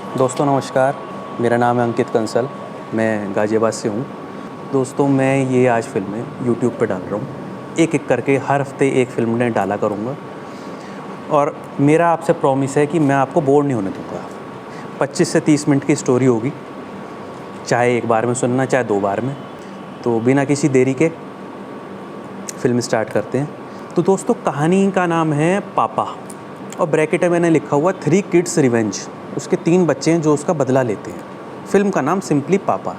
दोस्तों नमस्कार, मेरा नाम है अंकित कंसल, मैं गाज़ियाबाद से हूँ। दोस्तों मैं ये आज फ़िल्में यूट्यूब पे डाल रहा हूँ। एक-एक करके हर हफ़्ते एक फ़िल्म मैं डाला करूँगा और मेरा आपसे प्रॉमिस है कि मैं आपको बोर नहीं होने दूँगा। 25 से 30 मिनट की स्टोरी होगी, चाहे एक बार में सुनना, चाहे 2 बार में। तो बिना किसी देरी के फ़िल्म स्टार्ट करते हैं। तो दोस्तों कहानी का नाम है पापा और ब्रैकेट में मैंने लिखा हुआ 3 किड्स रिवेंज। उसके 3 बच्चे हैं जो उसका बदला लेते हैं। फ़िल्म का नाम सिंपली पापा।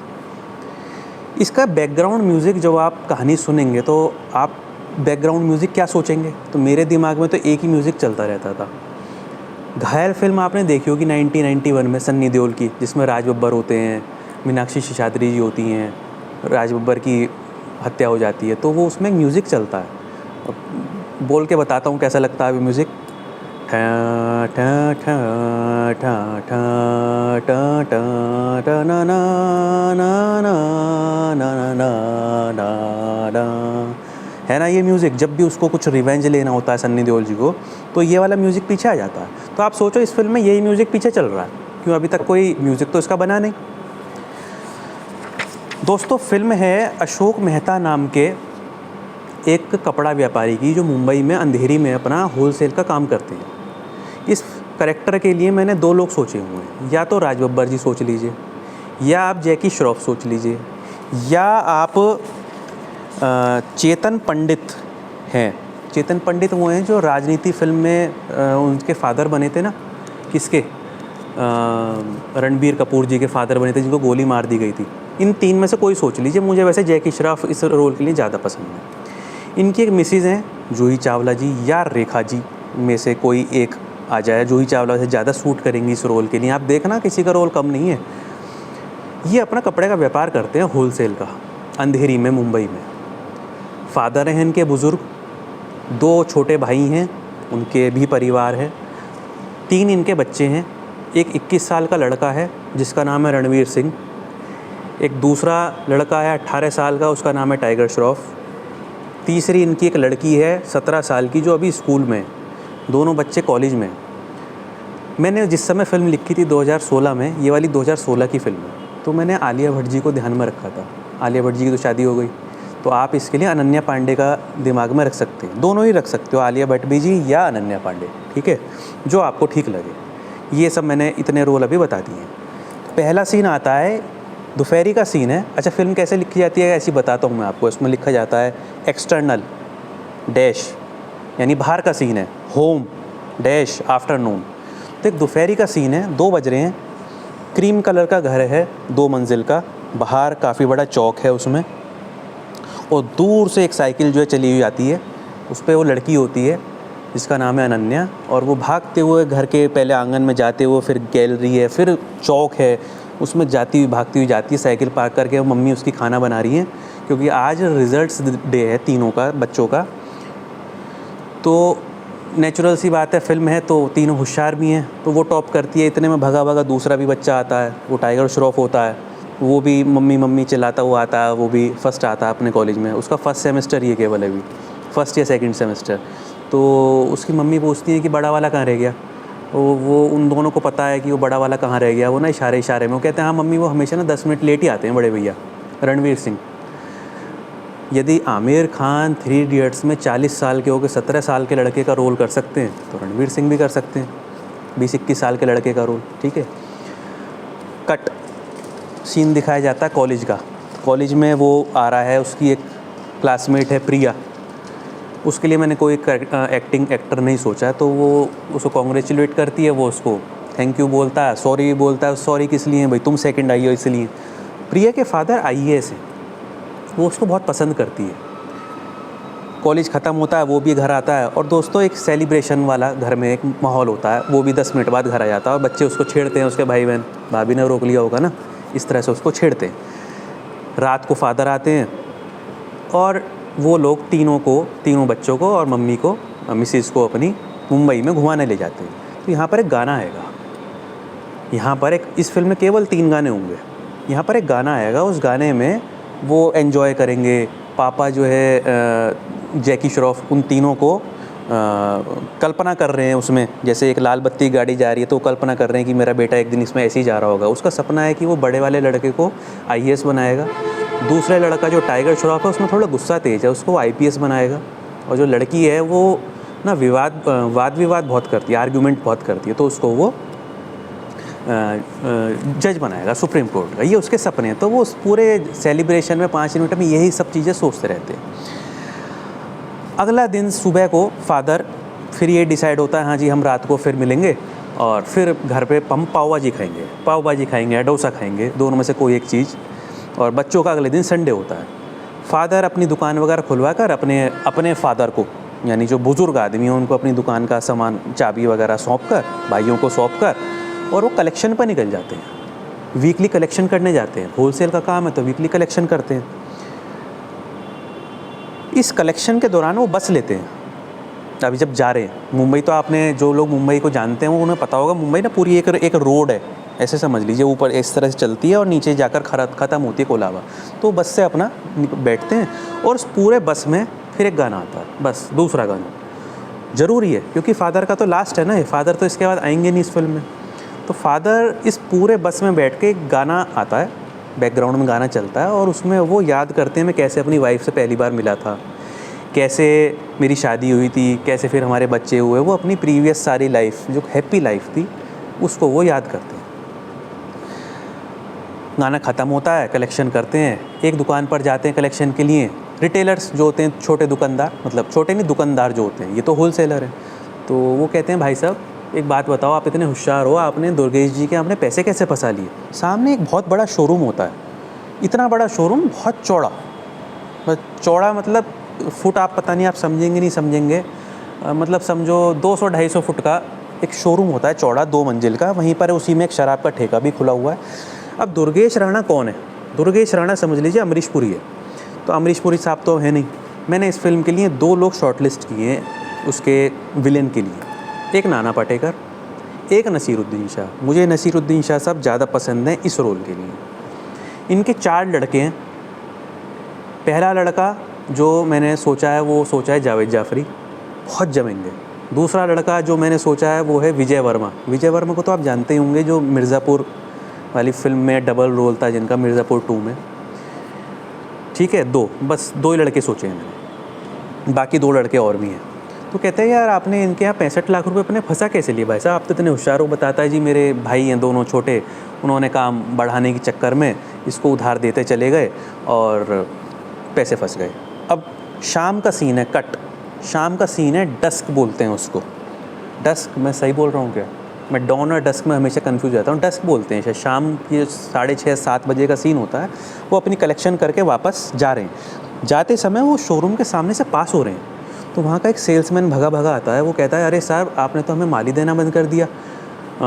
इसका बैकग्राउंड म्यूज़िक जब आप कहानी सुनेंगे तो आप बैकग्राउंड म्यूज़िक क्या सोचेंगे? तो मेरे दिमाग में तो एक ही म्यूज़िक चलता रहता था। घायल फ़िल्म आपने देखी होगी 1991 में सन्नी देओल की, जिसमें राज बब्बर होते हैं, मीनाक्षी शेषाद्री जी होती हैं, राज बब्बर की हत्या हो जाती है, तो वो उसमें म्यूज़िक चलता है। बोल के बताता हूँ कैसा लगता है अभी म्यूज़िक। ठा ठा ठा ठा ठा टा टा टा ना ना ना ना ना ना ना ना, है ना ये म्यूज़िक। जब भी उसको कुछ रिवेंज लेना होता है सन्नी देओल जी को, तो ये वाला म्यूज़िक पीछे आ जाता है। तो आप सोचो इस फिल्म में यही म्यूज़िक पीछे चल रहा है, क्यों अभी तक कोई म्यूज़िक तो इसका बना नहीं। दोस्तों फिल्म है अशोक मेहता नाम के एक कपड़ा व्यापारी की, जो मुंबई में अंधेरी में अपना होलसेल का काम करते हैं। इस करैक्टर के लिए मैंने 2 लोग सोचे हुए हैं, या तो राज बब्बर जी सोच लीजिए, या आप जैकी श्रॉफ सोच लीजिए, या आप चेतन पंडित हैं। चेतन पंडित वो हैं जो राजनीति फिल्म में उनके फादर बने थे ना, किसके, रणबीर कपूर जी के फादर बने थे, जिनको गोली मार दी गई थी। इन 3 में से कोई सोच लीजिए। मुझे वैसे जैकी श्रॉफ इस रोल के लिए ज़्यादा पसंद है। इनकी एक मिसेज़ हैं जूही चावला जी या रेखा जी में से कोई एक आ जाए। जूही चावला से ज़्यादा सूट करेंगी इस रोल के लिए। आप देखना किसी का रोल कम नहीं है। ये अपना कपड़े का व्यापार करते हैं होलसेल का, अंधेरी में मुंबई में। फादर हैं इनके बुज़ुर्ग, 2 छोटे भाई हैं, उनके भी परिवार है, 3 इनके बच्चे हैं। एक 21 साल का लड़का है जिसका नाम है रणवीर सिंह, एक दूसरा लड़का है 18 साल का, उसका नाम है टाइगर श्रॉफ, तीसरी इनकी एक लड़की है 17 साल की जो अभी स्कूल में। दोनों बच्चे कॉलेज में। मैंने जिस समय फ़िल्म लिखी थी 2016 में, ये वाली 2016 की फ़िल्म है, तो मैंने आलिया भट्ट जी को ध्यान में रखा था। आलिया भट्ट जी की तो शादी हो गई, तो आप इसके लिए अनन्या पांडे का दिमाग में रख सकते हैं। दोनों ही रख सकते हो, आलिया भट्ट भी जी या अनन्या पांडे, ठीक है, जो आपको ठीक लगे। ये सब मैंने इतने रोल अभी बता दिए हैं। पहला सीन आता है, दोपहरी का सीन है। अच्छा फिल्म कैसे लिखी जाती है ऐसी बताता हूँ मैं आपको। इसमें लिखा जाता है एक्सटर्नल डैश, यानी बाहर का सीन है, होम डैश आफ्टरनून। तो एक दोपहरी का सीन है, 2 बज रहे हैं, क्रीम कलर का घर है 2 मंजिल का, बाहर काफ़ी बड़ा चौक है उसमें, और दूर से एक साइकिल जो है चली हुई आती है, उस पर वो लड़की होती है जिसका नाम है अनन्या, और वो भागते हुए घर के पहले आंगन में जाते हुए, फिर गैलरी है, फिर चौक है, उसमें जाती हुई भागती हुई जाती है साइकिल पार्क करके। वो मम्मी उसकी खाना बना रही है, क्योंकि आज रिज़ल्ट्स डे है तीनों का, बच्चों का। तो नेचुरल सी बात है, फ़िल्म है तो तीनों होशियार भी हैं, तो वो टॉप करती है। इतने में भगा भगा दूसरा भी बच्चा आता है, वो टाइगर श्रॉफ होता है, वो भी मम्मी मम्मी चिल्लाता हुआ आता है, वो भी फर्स्ट आता है अपने कॉलेज में। उसका फर्स्ट सेमेस्टर ये केवल है, अभी फर्स्ट या सेकंड सेमेस्टर। तो उसकी मम्मी पूछती है कि बड़ा वाला कहाँ रह गया। वो उन दोनों को पता है कि वो बड़ा वाला कहाँ रह गया। वो ना इशारे इशारे में वो कहते हैं हाँ मम्मी, वो हमेशा ना 10 मिनट लेट ही आते हैं बड़े भैया। रणवीर सिंह, यदि आमिर खान 3 इडियट्स में 40 साल के होकर 17 साल के लड़के का रोल कर सकते हैं, तो रणवीर सिंह भी कर सकते हैं 20-21 साल के लड़के का रोल, ठीक है। कट सीन दिखाया जाता है कॉलेज का। कॉलेज में वो आ रहा है, उसकी एक क्लासमेट है प्रिया, उसके लिए मैंने कोई एक्टिंग एक्टर नहीं सोचा, तो वो उसको कॉन्ग्रेचुलेट करती है, वो उसको थैंक यू बोलता है, सॉरी भी बोलता है। सॉरी किस लिए भाई, तुम सेकंड आई हो इसलिए। प्रिया के फादर IAS हैं, वो उसको बहुत पसंद करती है। कॉलेज ख़त्म होता है, वो भी घर आता है, और दोस्तों एक सेलिब्रेशन वाला घर में एक माहौल होता है, वो भी 10 मिनट बाद घर आ जाता है, और बच्चे उसको छेड़ते हैं, उसके भाई बहन, भाभी ने रोक लिया होगा ना, इस तरह से उसको छेड़ते हैं। रात को फादर आते हैं और वो लोग तीनों बच्चों को और मम्मी को, मिसिस को अपनी मुंबई में घुमाने ले जाते हैं। तो यहाँ पर एक गाना आएगा, यहाँ पर एक, इस फिल्म में केवल 3 गाने होंगे। यहाँ पर एक गाना आएगा, उस गाने में वो एन्जॉय करेंगे। पापा जो है जैकी श्रॉफ उन तीनों को कल्पना कर रहे हैं उसमें, जैसे एक लाल बत्ती गाड़ी जा रही है तो कल्पना कर रहे हैं कि मेरा बेटा एक दिन इसमें ऐसे ही जा रहा होगा। उसका सपना है कि वो बड़े वाले लड़के को आईएएस बनाएगा। दूसरा लड़का जो टाइगर श्रॉफ है उसमें थोड़ा गुस्सा तेज है, उसको आईपीएस बनाएगा। और जो लड़की है वो ना वाद विवाद बहुत करती है, आर्ग्यूमेंट बहुत करती है, तो उसको वो जज बनाएगा सुप्रीम कोर्ट का। ये उसके सपने हैं। तो वो उस पूरे सेलिब्रेशन में 5 मिनट में यही सब चीज़ें सोचते रहते हैं। अगला दिन सुबह को फादर फिर ये डिसाइड होता है, हाँ जी हम रात को फिर मिलेंगे और फिर घर पे हम पाव भाजी खाएंगे या डोसा खाएंगे, दोनों में से कोई एक चीज़। और बच्चों का अगले दिन संडे होता है। फादर अपनी दुकान वगैरह खुलवा कर अपने फादर को, यानी जो बुज़ुर्ग आदमी हैं उनको अपनी दुकान का सामान चाबी वगैरह सौंप कर, भाइयों को सौंप कर, और वो कलेक्शन पर निकल जाते हैं। वीकली कलेक्शन करने जाते हैं। होलसेल का काम है तो वीकली कलेक्शन करते हैं। इस कलेक्शन के दौरान वो बस लेते हैं। अभी जब जा रहे हैं मुंबई, तो आपने जो लोग मुंबई को जानते हैं वो उन्हें पता होगा, मुंबई ना पूरी एक रोड है, ऐसे समझ लीजिए, ऊपर इस तरह से चलती है और नीचे जाकर ख़त्म होती है कोलाबा। तो बस से अपना बैठते हैं और उस पूरे बस में फिर एक गाना आता है, बस दूसरा गाना ज़रूरी है क्योंकि फादर का तो लास्ट है ना, फादर तो इसके बाद आएंगे नहीं इस फिल्म में। तो फादर इस पूरे बस में बैठ के एक गाना आता है, बैकग्राउंड में गाना चलता है और उसमें वो याद करते हैं मैं कैसे अपनी वाइफ से पहली बार मिला था, कैसे मेरी शादी हुई थी, कैसे फिर हमारे बच्चे हुए। वो अपनी प्रीवियस सारी लाइफ जो हैप्पी लाइफ थी उसको वो याद करते हैं। गाना ख़त्म होता है, कलेक्शन करते हैं, एक दुकान पर जाते हैं कलेक्शन के लिए। रिटेलर्स जो होते हैं, छोटे दुकानदार, मतलब छोटे नहीं दुकानदार जो होते हैं, ये तो होलसेलर हैं, तो वो कहते हैं भाई साहब एक बात बताओ, आप इतने होशियार हो, आपने दुर्गेश जी के आपने पैसे कैसे फंसा लिए। सामने एक बहुत बड़ा शोरूम होता है, इतना बड़ा शोरूम, बहुत चौड़ा मतलब फुट आप पता नहीं आप समझेंगे नहीं समझेंगे, मतलब समझो 200-250 फुट का एक शोरूम होता है चौड़ा, 2 मंजिल का। वहीं पर उसी में एक शराब का ठेका भी खुला हुआ है। अब दुर्गेश राणा कौन है? दुर्गेश राणा समझ लीजिए अमरीश पुरी है। तो अमरीश पुरी साहब तो है नहीं। मैंने इस फिल्म के लिए 2 लोग शॉर्टलिस्ट किए हैं उसके विलेन के लिए, एक नाना पाटेकर, एक नसीरुद्दीन शाह। मुझे नसीरुद्दीन शाह साहब ज़्यादा पसंद हैं इस रोल के लिए। इनके 4 लड़के हैं। पहला लड़का जो मैंने सोचा है वो सोचा है जावेद जाफ़री, बहुत जमेंगे। दूसरा लड़का जो मैंने सोचा है वो है विजय वर्मा। विजय वर्मा को तो आप जानते ही होंगे, जो मिर्ज़ापुर वाली फिल्म में डबल रोल था जिनका, मिर्ज़ापुर 2 में। ठीक है, 2 ही लड़के सोचे हैं मैंने, बाकी 2 लड़के और भी हैं। तो कहते हैं यार आपने इनके यहाँ 65 लाख रुपए अपने फंसा कैसे लिए भाई साहब, आप तो इतने होशियार हो। बताता है जी मेरे भाई हैं 2 छोटे, उन्होंने काम बढ़ाने के चक्कर में इसको उधार देते चले गए और पैसे फंस गए। अब शाम का सीन है, शाम का सीन है, डस्क बोलते हैं उसको। डस्क, मैं सही बोल रहा हूँ क्या? मैं डॉन और डस्क में हमेशा कंफ्यूज रहता हूँ। डस्क बोलते हैं शायद। शाम की 6:30-7 बजे का सीन होता है। वो अपनी कलेक्शन करके वापस जा रहे हैं। जाते समय वो शोरूम के सामने से पास हो रहे हैं, तो वहाँ का एक सेल्समैन भगा आता है। वो कहता है अरे साहब आपने तो हमें माल ही देना बंद कर दिया।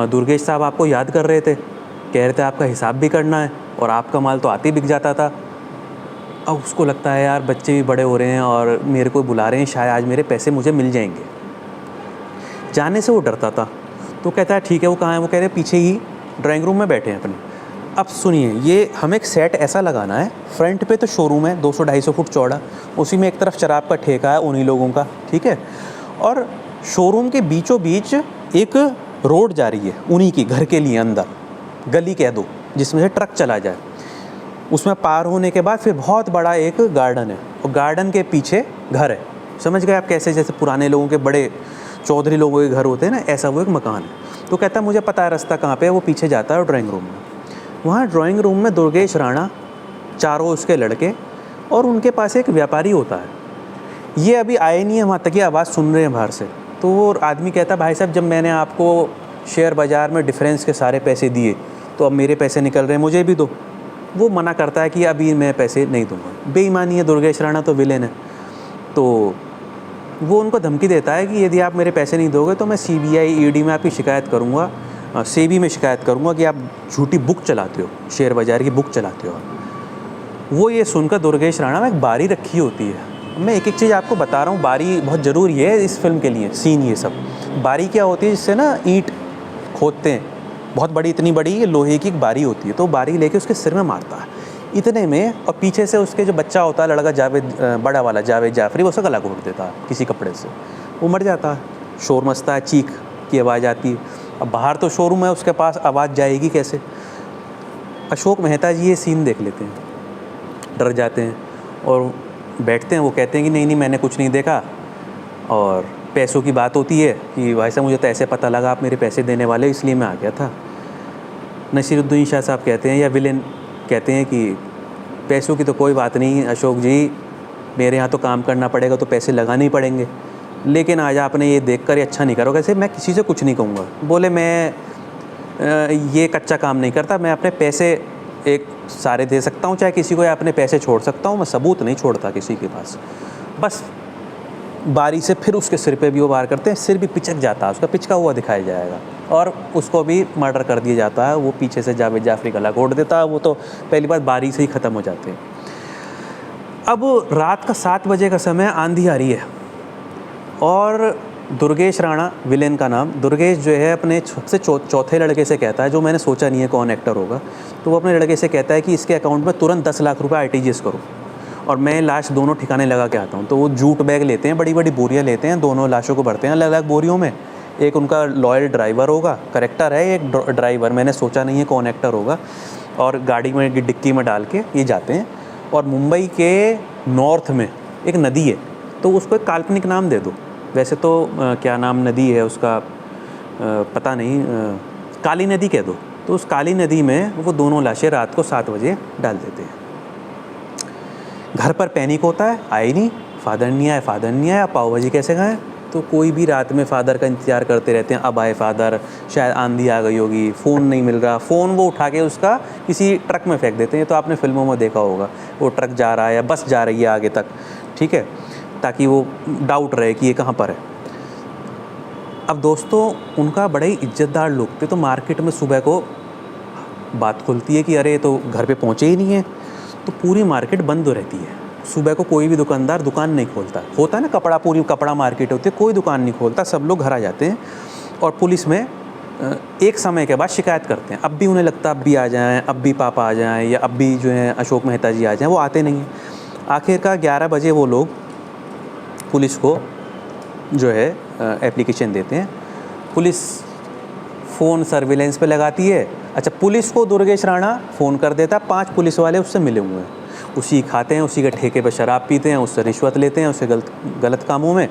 दुर्गेश साहब आपको याद कर रहे थे, कह रहे थे आपका हिसाब भी करना है और आपका माल तो आते ही बिक जाता था। अब उसको लगता है यार बच्चे भी बड़े हो रहे हैं और मेरे को बुला रहे हैं, शायद आज मेरे पैसे मुझे मिल जाएंगे। जाने से वो डरता था। तो कहता है ठीक है, वो कहाँ है? वो कह रहे हैं पीछे ही ड्राइंग रूम में बैठे हैं अपने। अब सुनिए, ये हमें एक सेट ऐसा लगाना है, फ्रंट पे तो शोरूम है 200-250 फुट चौड़ा, उसी में एक तरफ शराब का ठेका है उन्हीं लोगों का, ठीक है, और शोरूम के बीचों बीच एक रोड जा रही है उन्हीं की घर के लिए, अंदर गली कह दो जिसमें से ट्रक चला जाए। उसमें पार होने के बाद फिर बहुत बड़ा एक गार्डन है और गार्डन के पीछे घर है। समझ गए आप कैसे? जैसे पुराने लोगों के, बड़े चौधरी लोगों के घर होते हैं ना, ऐसा वो एक मकान है। तो कहता है मुझे पता है रास्ता कहाँ पे है। वो पीछे जाता है ड्राइंग रूम में। वहाँ ड्राइंग रूम में दुर्गेश राणा, 4 उसके लड़के और उनके पास एक व्यापारी होता है। ये अभी आए नहीं है वहाँ तक, ये आवाज़ सुन रहे हैं बाहर से। तो वो आदमी कहता है भाई साहब जब मैंने आपको शेयर बाज़ार में डिफरेंस के सारे पैसे दिए तो अब मेरे पैसे निकल रहे हैं, मुझे भी दो। वो मना करता है कि अभी मैं पैसे नहीं दूंगा। बेईमानी है, दुर्गेश राणा तो विलेन है। तो वो उनको धमकी देता है कि यदि आप मेरे पैसे नहीं दोगे तो मैं CBI ED में आपकी शिकायत करूँगा, सेबी में शिकायत करूँगा कि आप झूठी बुक चलाते हो, शेयर बाज़ार की बुक चलाते हो। वो ये सुनकर दुर्गेश राणा में एक बारी रखी होती है। मैं एक एक चीज़ आपको बता रहा हूँ, बारी बहुत ज़रूरी है इस फिल्म के लिए, सीन ये सब। बारी क्या होती है? जिससे ना ईंट खोदते हैं, बहुत बड़ी, इतनी बड़ी लोहे की एक बारी होती है। तो बारी लेके उसके सिर में मारता है इतने में, और पीछे से उसके जो बच्चा होता है लड़का, जावेद, बड़ा वाला जावेद जाफ़री, वो उसका गला घोट देता है किसी कपड़े से। वो मर जाता है। शोर मचता है, चीख की आवाज़ आती है। अब बाहर तो शोरूम है, उसके पास आवाज़ जाएगी कैसे। अशोक मेहता जी ये सीन देख लेते हैं, डर जाते हैं और बैठते हैं। वो कहते हैं कि नहीं मैंने कुछ नहीं देखा, और पैसों की बात होती है कि भाई साहब मुझे तो ऐसे पता लगा आप मेरे पैसे देने वाले, इसलिए मैं आ गया था। नसीरुद्दीन शाह साहब कहते हैं, या विलेन कहते हैं कि पैसों की तो कोई बात नहीं अशोक जी, मेरे यहाँ तो काम करना पड़ेगा तो पैसे लगाने ही पड़ेंगे, लेकिन आज आपने ये देखकर ये अच्छा नहीं करो। कैसे? मैं किसी से कुछ नहीं कहूँगा। बोले मैं ये कच्चा काम नहीं करता, मैं अपने पैसे एक सारे दे सकता हूँ चाहे किसी को, या अपने पैसे छोड़ सकता हूँ, मैं सबूत नहीं छोड़ता किसी के पास। बस बारी से फिर उसके सिर पे भी वो वार करते हैं, सिर भी पिचक जाता है, उसका पिचका हुआ दिखाया जाएगा, और उसको भी मर्डर कर दिया जाता है। वो पीछे से जावेद जाफरी गला घोट देता है। वो तो पहली बार बारी से ही ख़त्म हो जाते हैं। अब रात का 7 बजे का समय, आंधी आ रही है, और दुर्गेश राणा, विलेन का नाम दुर्गेश, जो है अपने सबसे चौथे लड़के से कहता है, जो मैंने सोचा नहीं है कौन एक्टर होगा, तो वो अपने लड़के से कहता है कि इसके अकाउंट में तुरंत 10 लाख रुपए RTGS करो और मैं लाश दोनों ठिकाने लगा के आता हूँ। तो वो जूट बैग लेते हैं, बड़ी बड़ी बोरियाँ लेते हैं, दोनों लाशों को भरते हैं अलग अलग बोरियों में। एक उनका लॉयल ड्राइवर होगा, करेक्टर है, एक ड्राइवर, मैंने सोचा नहीं है कौन एक्टर होगा, और गाड़ी में डिक्की में डाल के ये जाते हैं। और मुंबई के नॉर्थ में एक नदी है, तो उसको एक काल्पनिक नाम दे दो, वैसे तो क्या नाम नदी है उसका पता नहीं, काली नदी कह दो। तो उस काली नदी में वो दोनों लाशें रात को 7 बजे डाल देते हैं। घर पर पैनिक होता है, आए नहीं, फादर नहीं आए, फादर नहीं आया, पाव भाजी कैसे खाएं। तो कोई भी रात में फादर का इंतज़ार करते रहते हैं, अब आए फादर, शायद आंधी आ गई होगी, फ़ोन नहीं मिल रहा। फ़ोन वो उठा के उसका किसी ट्रक में फेंक देते हैं। तो आपने फिल्मों में देखा होगा, वो ट्रक जा रहा है या बस जा रही है आगे तक, ठीक है, ताकि वो डाउट रहे कि ये कहाँ पर है। अब दोस्तों उनका बड़े ही इज्जतदार लोग थे, तो मार्केट में सुबह को बात खुलती है कि अरे तो घर पे पहुँचे ही नहीं है, तो पूरी मार्केट बंद रहती है। सुबह को कोई भी दुकानदार दुकान नहीं खोलता, होता है ना, कपड़ा, पूरी कपड़ा मार्केट होती है, कोई दुकान नहीं खोलता, सब लोग घर आ जाते हैं। और पुलिस में एक समय के बाद शिकायत करते हैं। अब भी उन्हें लगता है अब भी आ जाएं, अब भी पापा आ जाएं, या अब भी जो है अशोक मेहता जी आ जाएं, वो आते नहीं हैं। आखिरकार 11 बजे वो लोग पुलिस को जो है एप्लीकेशन देते हैं। पुलिस फ़ोन सर्विलेंस पे लगाती है। अच्छा, पुलिस को दुर्गेश राणा फ़ोन कर देता है, 5 पुलिस वाले उससे मिले हुए हैं, उसी खाते हैं, उसी के ठेके पे शराब पीते हैं, उससे रिश्वत लेते हैं, उससे गलत कामों में।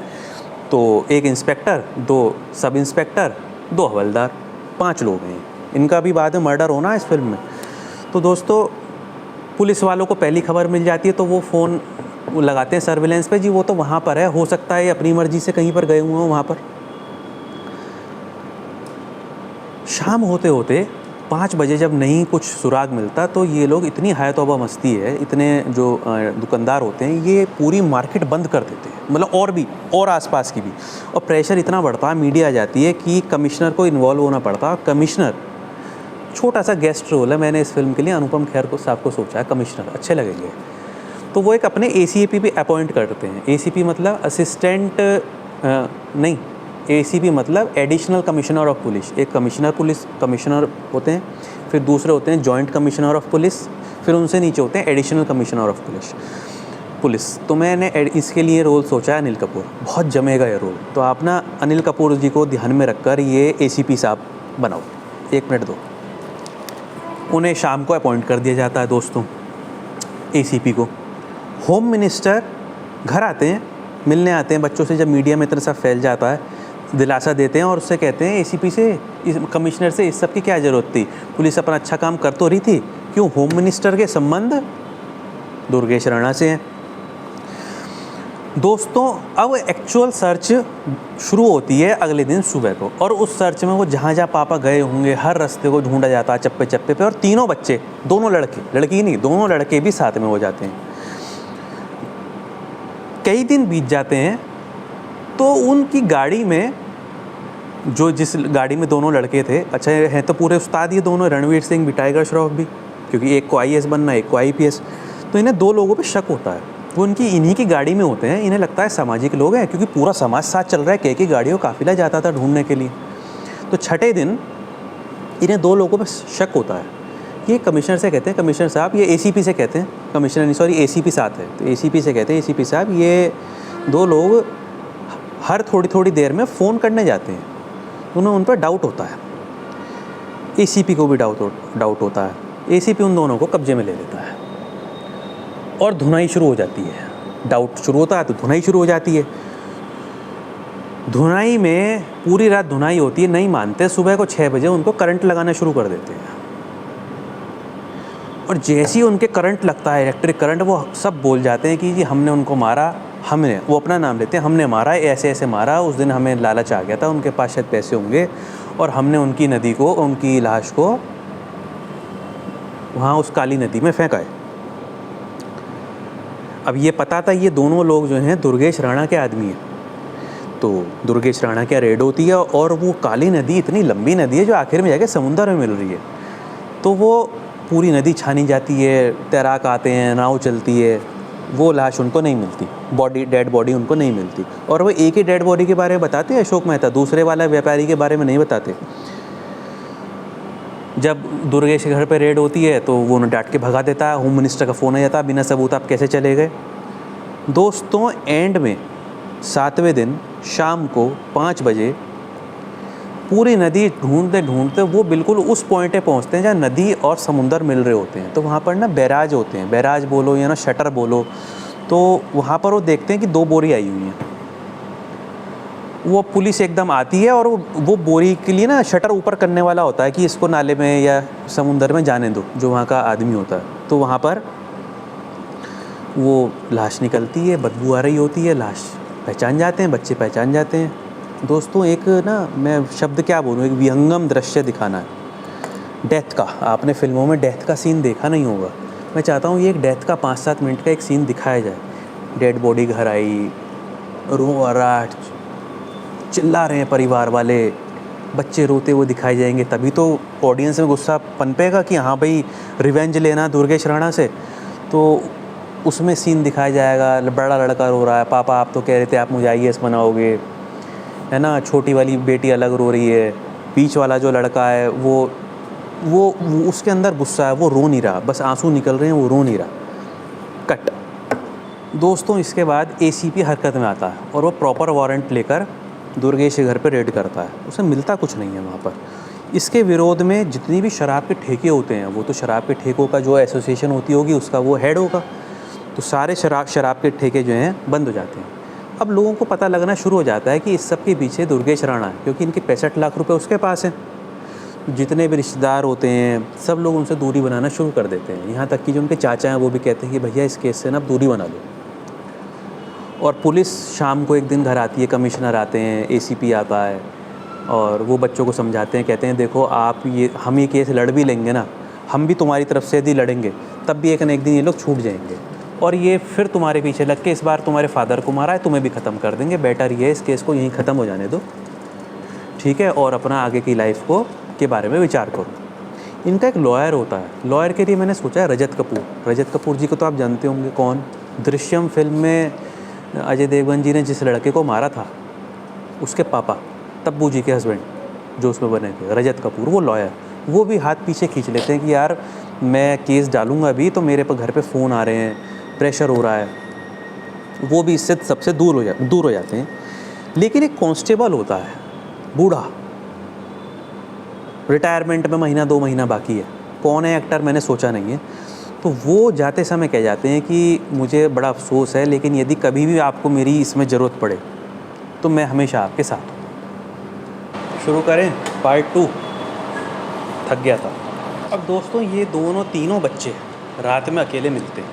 तो एक इंस्पेक्टर, 2 सब इंस्पेक्टर, 2 हवलदार, 5 लोग हैं। इनका भी बाद में मर्डर होना है इस फिल्म में। तो दोस्तों पुलिस वालों को पहली खबर मिल जाती है, तो वो फ़ोन लगाते हैं सर्विलेंस पे, जी वो तो वहाँ पर है, हो सकता है अपनी मर्जी से कहीं पर गए हुए हों वहाँ पर। शाम होते होते 5 बजे जब नहीं कुछ सुराग मिलता, तो ये लोग, इतनी हाय तौबा मस्ती है, इतने जो दुकानदार होते हैं, ये पूरी मार्केट बंद कर देते हैं, मतलब और भी, और आसपास की भी। और प्रेशर इतना बढ़ता है, मीडिया आ जाती है कि कमिश्नर को इन्वॉल्व होना पड़ता। कमिश्नर छोटा सा गेस्ट रोल है, मैंने इस फिल्म के लिए अनुपम खेर को साहब को सोचा है कमिश्नर, अच्छे लगेंगे। तो वो एक अपने ACP भी अपॉइंट करते हैं। ACP मतलब असिस्टेंट नहीं, ACP मतलब एडिशनल कमिश्नर ऑफ पुलिस। एक पुलिस कमिश्नर होते हैं, फिर दूसरे होते हैं जॉइंट कमिश्नर ऑफ पुलिस, फिर उनसे नीचे होते हैं एडिशनल कमिश्नर ऑफ पुलिस। तो मैंने इसके लिए रोल सोचा है अनिल कपूर, बहुत जमेगा ये रोल। तो आप ना अनिल कपूर जी को ध्यान में रखकर ये ACP साहब बनाओ। 1 मिनट दो। उन्हें शाम को अपॉइंट कर दिया जाता है दोस्तों, ACP को। होम मिनिस्टर घर आते हैं, मिलने आते हैं बच्चों से, जब मीडिया में इतना सा फैल जाता है, दिलासा देते हैं और उससे कहते हैं ACP से, इस कमिश्नर से इस सब की क्या ज़रूरत थी, पुलिस अपना अच्छा काम कर तो रही थी, क्यों होम मिनिस्टर के संबंध दुर्गेश राणा से हैं। दोस्तों अब एक्चुअल सर्च शुरू होती है अगले दिन सुबह को, और उस सर्च में वो जहाँ जहाँ पापा गए होंगे हर रास्ते को ढूंढा जाता है, चप्पे चप्पे पे। और तीनों बच्चे, दोनों लड़के, लड़की नहीं, दोनों लड़के भी साथ में हो जाते हैं। कई दिन बीत जाते हैं, तो उनकी गाड़ी में, जो जिस गाड़ी में दोनों लड़के थे, अच्छा हैं तो पूरे उस्ताद ये दोनों, रणवीर सिंह भी, टाइगर श्रॉफ भी, क्योंकि एक को IAS बनना, एक को IPS। तो इन्हें 2 लोगों पे शक होता है। वो इनकी इन्हीं की गाड़ी में होते हैं, इन्हें लगता है सामाजिक लोग हैं, क्योंकि पूरा समाज साथ चल रहा है, कई गाड़ियों का काफिला जाता था ढूंढने के लिए। तो छठे दिन इन्हें 2 लोगों पर शक होता है। ये कमिश्नर से कहते हैं, कमिश्नर साहब, ये ACP से कहते हैं, कमिश्नर नहीं सॉरी ACP साथ है, तो ACP से कहते हैं, ACP साहब ये 2 लोग हर थोड़ी थोड़ी देर में फ़ोन करने जाते हैं। उन्हें उन पर डाउट होता है, एसीपी को भी डाउट होता है। एसीपी उन दोनों को कब्जे में ले लेता है और धुनाई शुरू हो जाती है। डाउट शुरू होता है तो धुनाई शुरू हो जाती है। धुनाई में पूरी रात धुनाई होती है, नहीं मानते, सुबह को 6 बजे उनको करंट लगाना शुरू कर देते हैं। और जैसे ही उनके करंट लगता है, इलेक्ट्रिक करंट, वो सब बोल जाते हैं कि जी हमने उनको मारा, हमने, वो अपना नाम लेते हैं, हमने मारा, ऐसे ऐसे मारा, उस दिन हमें लालच आ गया था, उनके पास शायद पैसे होंगे और हमने उनकी नदी को, उनकी लाश को वहाँ उस काली नदी में फेंका है। अब ये पता था ये दोनों लोग जो हैं दुर्गेश राणा के आदमी हैं। तो दुर्गेश राणा क्या रेड होती है और वो काली नदी इतनी लंबी नदी है जो आखिर में जाके समुंदर में मिल रही है। तो वो पूरी नदी छानी जाती है, तैराक आते हैं, नाव चलती है, वो लाश उनको नहीं मिलती, डेड बॉडी उनको नहीं मिलती। और वो एक ही डेड बॉडी के बारे में बताते हैं अशोक मेहता, दूसरे वाला व्यापारी के बारे में नहीं बताते। जब दुर्गेश के घर पे रेड होती है तो वो उन्हें डांट के भगा देता है, होम मिनिस्टर का फ़ोन आ जाता है, बिना सबूत आप कैसे चले गए। दोस्तों एंड में 7वें दिन शाम को 5 बजे पूरी नदी ढूंढते ढूंढते वो बिल्कुल उस पॉइंट पे पहुंचते हैं जहाँ नदी और समुंदर मिल रहे होते हैं। तो वहाँ पर ना बैराज होते हैं, बैराज बोलो या ना शटर बोलो, तो वहाँ पर वो देखते हैं कि 2 बोरी आई हुई हैं। वो पुलिस एकदम आती है और वो बोरी के लिए ना शटर ऊपर करने वाला होता है कि इसको नाले में या समुंदर में जाने दो, जो वहाँ का आदमी होता है। तो वहाँ पर वो लाश निकलती है, बदबू आ रही होती है, लाश पहचान जाते हैं, बच्चे पहचान जाते हैं। दोस्तों एक ना, मैं शब्द क्या बोलूँ, एक विहंगम दृश्य दिखाना है डेथ का। आपने फिल्मों में डेथ का सीन देखा नहीं होगा, मैं चाहता हूँ ये एक डेथ का 5-7 मिनट का एक सीन दिखाया जाए। डेड बॉडी घर आई, रो राट चिल्ला रहे हैं परिवार वाले, बच्चे रोते हुए दिखाए जाएंगे, तभी तो ऑडियंस में गुस्सा पनपेगा कि हाँ भाई रिवेंज लेना दुर्गेश राणा से। तो उसमें सीन दिखाया जाएगा, बड़ा लड़का रो रहा है, पापा आप तो कह रहे थे आप मुझे IAS बनाओगे, है ना, छोटी वाली बेटी अलग रो रही है, बीच वाला जो लड़का है वो उसके अंदर गुस्सा है, वो रो नहीं रहा, बस आंसू निकल रहे हैं, वो रो नहीं रहा। कट। दोस्तों इसके बाद ACP हरकत में आता है और वो प्रॉपर वारंट लेकर दुर्गेश के घर पे रेड करता है। उसे मिलता कुछ नहीं है वहाँ पर। इसके विरोध में जितनी भी शराब के ठेके होते हैं, वो तो शराब के ठेकों का जो एसोसिएशन होती होगी उसका वो हेड होगा, तो सारे शराब के ठेके जो हैं बंद हो जाते हैं। अब लोगों को पता लगना शुरू हो जाता है कि इस सब के पीछे दुर्गेश राणा है, क्योंकि इनके 65 लाख रुपए उसके पास हैं। जितने भी रिश्तेदार होते हैं सब लोग उनसे दूरी बनाना शुरू कर देते हैं, यहाँ तक कि जो उनके चाचा हैं वो भी कहते हैं कि भैया इस केस से ना दूरी बना लो। और पुलिस शाम को एक दिन घर आती है, कमिश्नर आते हैं, ACP आता है और वो बच्चों को समझाते हैं, कहते हैं देखो हम ये केस लड़ भी लेंगे ना, हम भी तुम्हारी तरफ से यदि लड़ेंगे तब भी एक न एक दिन ये लोग छूट जाएंगे और ये फिर तुम्हारे पीछे लग के इस बार तुम्हारे फादर को मारा है, तुम्हें भी ख़त्म कर देंगे, बेटर ये इस केस को यहीं ख़त्म हो जाने दो, ठीक है, और अपना आगे की लाइफ के बारे में विचार करो। इनका एक लॉयर होता है, लॉयर के लिए मैंने सोचा है रजत कपूर जी को तो आप जानते होंगे कौन, दृश्यम फिल्म में अजय देवगन जी ने जिस लड़के को मारा था उसके पापा, तब्बू जी के हस्बैंड जो उसमें बने थे, रजत कपूर, वो लॉयर, वो भी हाथ पीछे खींच लेते हैं कि यार मैं केस डालूंगा अभी तो मेरे पर घर पे फ़ोन आ रहे हैं, प्रेशर हो रहा है, वो भी इससे सबसे दूर हो जाते हैं। लेकिन एक कांस्टेबल होता है बूढ़ा, रिटायरमेंट में 1-2 महीना बाकी है, कौन है एक्टर मैंने सोचा नहीं है, तो वो जाते समय कह जाते हैं कि मुझे बड़ा अफसोस है लेकिन यदि कभी भी आपको मेरी इसमें ज़रूरत पड़े तो मैं हमेशा आपके साथ हूँ। शुरू करें पार्ट 2, थक गया था। अब दोस्तों ये तीनों बच्चे रात में अकेले मिलते हैं,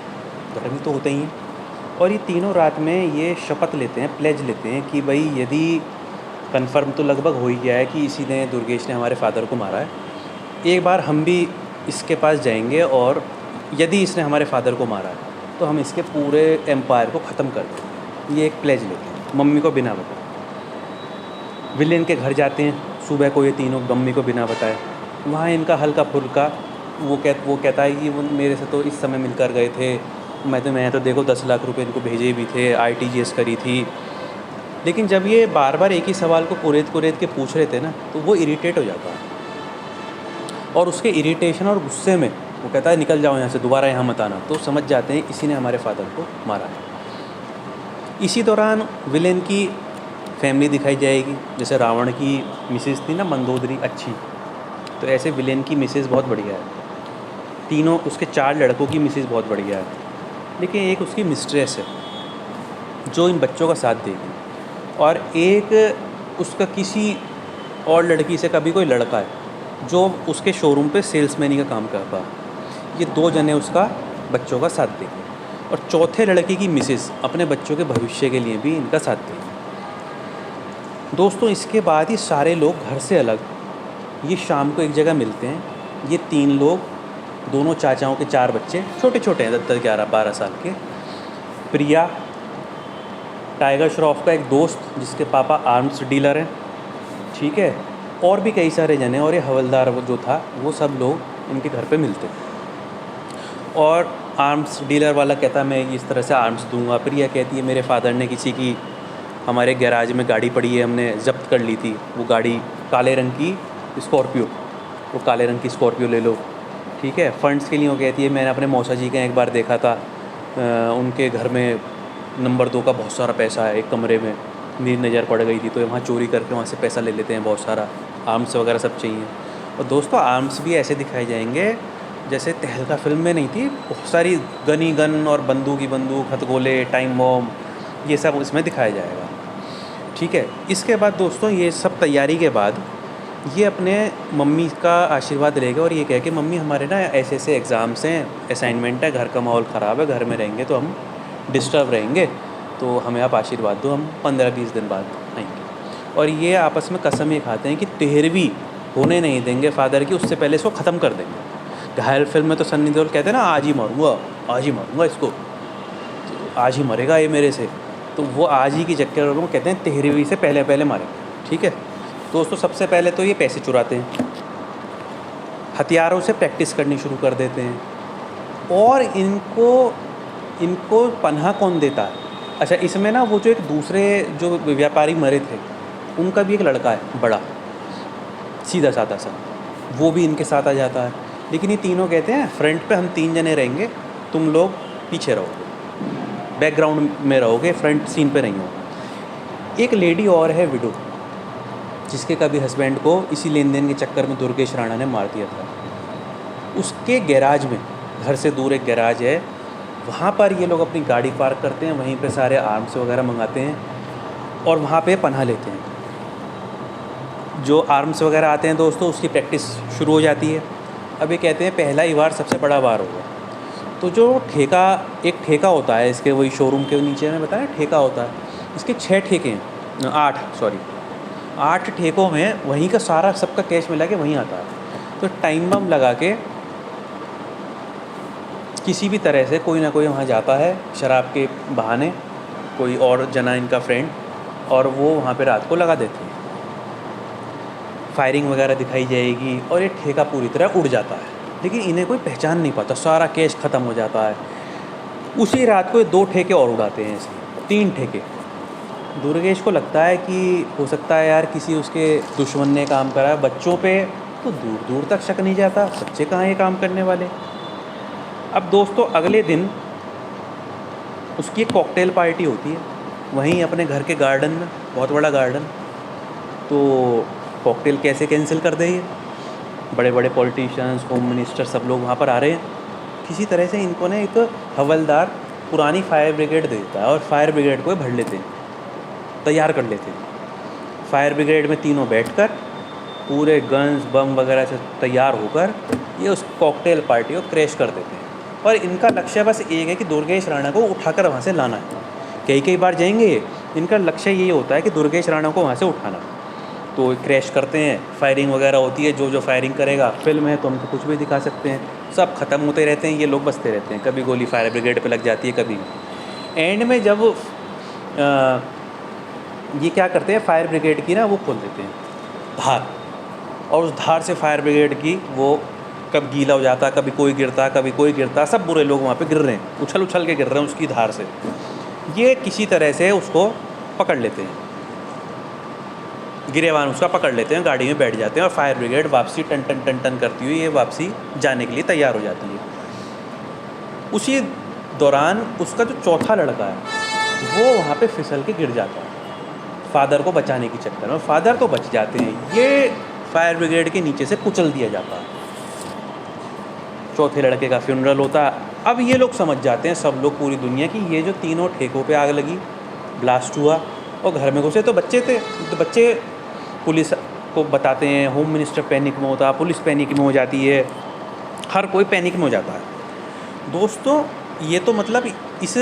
गर्मी तो होते ही हैं, और ये तीनों रात में ये शपथ लेते हैं, प्लेज लेते हैं कि भाई यदि कन्फर्म तो लगभग हो ही गया है कि इसी ने, दुर्गेश ने हमारे फादर को मारा है, एक बार हम भी इसके पास जाएंगे और यदि इसने हमारे फादर को मारा है तो हम इसके पूरे एम्पायर को ख़त्म कर दें। ये एक प्लेज लेते हैं, मम्मी को बिना बताए। विलेन के घर जाते हैं सुबह को, ये तीनों मम्मी को बिना बताए। वहाँ इनका हल्का फुल्का वो कहता है कि वो मेरे से तो इस समय मिलकर गए थे, मैं तो देखो 10 लाख रुपए इनको भेजे भी थे, RTGS करी थी। लेकिन जब ये बार बार एक ही सवाल को कुरेद के पूछ रहे थे ना, तो वो इरिटेट हो जाता है और उसके इरिटेशन और गुस्से में वो कहता है निकल जाओ यहाँ से, दोबारा यहाँ मत आना। तो समझ जाते हैं इसी ने हमारे फादर को मारा है। इसी दौरान विलेन की फैमिली दिखाई जाएगी। जैसे रावण की मिसेस थी ना मंदोदरी अच्छी, तो ऐसे विलेन की मिसेस बहुत बढ़िया है। तीनों उसके 4 लड़कों की मिसेस बहुत बढ़िया है, लेकिन एक उसकी मिस्ट्रेस है जो इन बच्चों का साथ देगी, और एक उसका किसी और लड़की से कभी कोई लड़का है जो उसके शोरूम पे सेल्समैनी का काम करता है। ये 2 जने उसका बच्चों का साथ देंगे, और चौथे लड़के की मिसेस अपने बच्चों के भविष्य के लिए भी इनका साथ देंगे। दोस्तों इसके बाद ये सारे लोग घर से अलग ये शाम को एक जगह मिलते हैं। ये 3 लोग, दोनों चाचाओं के 4 बच्चे, छोटे छोटे हैं, 10, 11, 12 साल के। प्रिया, टाइगर श्रॉफ का एक दोस्त जिसके पापा आर्म्स डीलर हैं, ठीक है, और भी कई सारे जने, और ये हवलदार जो था, वो सब लोग इनके घर पे मिलते हैं। और आर्म्स डीलर वाला कहता मैं इस तरह से आर्म्स दूंगा। प्रिया कहती है मेरे फादर ने किसी की, हमारे गैराज में गाड़ी पड़ी है, हमने जब्त कर ली थी, वो गाड़ी काले रंग की स्कॉर्पियो, वो काले रंग की स्कॉर्पियो ले लो, ठीक है। फंड्स के लिए वो कहती है मैंने अपने मौसा जी का एक बार देखा था, उनके घर में नंबर 2 का बहुत सारा पैसा है, एक कमरे में मेरी नज़र पड़ गई थी, तो वहाँ चोरी करके वहाँ से पैसा ले लेते हैं बहुत सारा, आर्म्स वगैरह सब चाहिए। और दोस्तों आर्म्स भी ऐसे दिखाए जाएंगे जैसे तहलका फिल्म में नहीं थी, बहुत सारी गनी गन और बंदूक ही बंदूक, हथगोले, टाइम बॉम्ब, ये सब इसमें दिखाया जाएगा, ठीक है। इसके बाद दोस्तों ये सब तैयारी के बाद ये अपने मम्मी का आशीर्वाद लेगा और ये कहे कि मम्मी हमारे ना ऐसे ऐसे एग्ज़ाम्स हैं, असाइनमेंट है, घर का माहौल ख़राब है, घर में रहेंगे तो हम डिस्टर्ब रहेंगे, तो हमें आप आशीर्वाद दो, हम 15-20 दिन बाद आएंगे। और ये आपस में कसम ये खाते हैं कि 13वीं होने नहीं देंगे फादर की, उससे पहले इसको ख़त्म कर देंगे। घायल फिल्म में तो सन्नी देओल कहते हैं ना आज ही मारूंगा, आज ही मारूंगा इसको, तो आज ही मरेगा ये मेरे से, तो वो आज ही की चक्कर में कहते हैं 13वीं से पहले पहले मारेंगे, ठीक है। दोस्तों सबसे पहले तो ये पैसे चुराते हैं, हथियारों से प्रैक्टिस करनी शुरू कर देते हैं, और इनको पनाह कौन देता है? अच्छा इसमें ना वो जो एक दूसरे जो व्यापारी मरे थे उनका भी एक लड़का है बड़ा सीधा साधा सा, वो भी इनके साथ आ जाता है। लेकिन ये तीनों कहते हैं फ्रंट पे हम 3 जने रहेंगे, तुम लोग पीछे रहोगे, बैकग्राउंड में रहोगे, फ्रंट सीन पे नहीं हो। एक लेडी और है विडो, जिसके कभी हस्बैंड को इसी लेन देन के चक्कर में दुर्गेश राणा ने मार दिया था। उसके गैराज में, घर से दूर एक गैराज है, वहाँ पर ये लोग अपनी गाड़ी पार्क करते हैं, वहीं पे सारे आर्म्स वगैरह मंगाते हैं और वहाँ पे पनाह लेते हैं। जो आर्म्स वगैरह आते हैं दोस्तों उसकी प्रैक्टिस शुरू हो जाती है। अब ये कहते हैं पहला ही वार सबसे बड़ा वार होगा, तो जो एक ठेका होता है इसके, वही शोरूम के नीचे में बताया ठेका होता है, इसके 6 ठेके हैं, 8 ठेकों में वहीं का सारा सबका कैश मिला के वहीं आता है। तो टाइम बम लगा के किसी भी तरह से कोई ना कोई वहाँ जाता है शराब के बहाने, कोई और जना इनका फ्रेंड, और वो वहाँ पे रात को लगा देते हैं। फायरिंग वगैरह दिखाई जाएगी और ये ठेका पूरी तरह उड़ जाता है, लेकिन इन्हें कोई पहचान नहीं पाता, सारा कैश ख़त्म हो जाता है। उसी रात को 2 ठेके और उड़ाते हैं, ऐसे 3 ठेके। दुर्गेश को लगता है कि हो सकता है यार किसी उसके दुश्मन ने काम करा है। बच्चों पे तो दूर दूर तक शक नहीं जाता, बच्चे कहाँ ये काम करने वाले। अब दोस्तों अगले दिन उसकी एक कॉकटेल पार्टी होती है वहीं अपने घर के गार्डन में, बहुत बड़ा गार्डन। तो कॉकटेल कैसे कैंसिल कर दे, ये बड़े बड़े पॉलिटिशियंस, होम मिनिस्टर, सब लोग वहाँ पर आ रहे हैं। किसी तरह से इनको ने एक हवलदार पुरानी फायर ब्रिगेड देता है और फायर ब्रिगेड को भर लेते हैं, तैयार कर लेते हैं। फायर ब्रिगेड में तीनों बैठकर पूरे गन्स बम वगैरह से तैयार होकर ये उस कॉकटेल पार्टी को क्रैश कर देते हैं। और इनका लक्ष्य बस एक है कि दुर्गेश राणा को उठाकर वहाँ से लाना है। कई बार जाएंगे, इनका लक्ष्य यही होता है कि दुर्गेश राणा को वहाँ से उठाना। तो क्रैश करते हैं, फायरिंग वगैरह होती है, जो फायरिंग करेगा, फिल्म है तो हम तो कुछ भी दिखा सकते हैं, सब ख़त्म होते रहते हैं, ये लोग बचते रहते हैं। कभी गोली फायर ब्रिगेड पे लग जाती है, कभी एंड में जब ये क्या करते हैं, फायर ब्रिगेड की ना वो खोल देते हैं धार, और उस धार से फायर ब्रिगेड की वो कब गीला हो जाता, कभी कोई गिरता, कभी कोई गिरता, सब बुरे लोग वहाँ पे गिर रहे हैं, उछल उछल के गिर रहे हैं उसकी धार से। ये किसी तरह से उसको पकड़ लेते हैं, गिरेवान उसका पकड़ लेते हैं, गाड़ी में बैठ जाते हैं और फायर ब्रिगेड वापसी टन टन टन टन करती हुई ये वापसी जाने के लिए तैयार हो जाती है। उसी दौरान उसका जो चौथा लड़का है वो वहाँ पे फिसल के गिर जाता है। फादर को बचाने के चक्कर में। फादर तो बच जाते हैं, ये फायर ब्रिगेड के नीचे से कुचल दिया जाता है। चौथे लड़के का फ्यूनरल होता है। अब ये लोग समझ जाते हैं, सब लोग, पूरी दुनिया, की ये जो तीनों ठेकों पे आग लगी, ब्लास्ट हुआ और घर में घुसे तो बच्चे थे। तो बच्चे पुलिस को बताते हैं, होम मिनिस्टर पैनिक में होता है, पुलिस पैनिक में हो जाती है, हर कोई पैनिक में हो जाता है। दोस्तों ये तो मतलब इस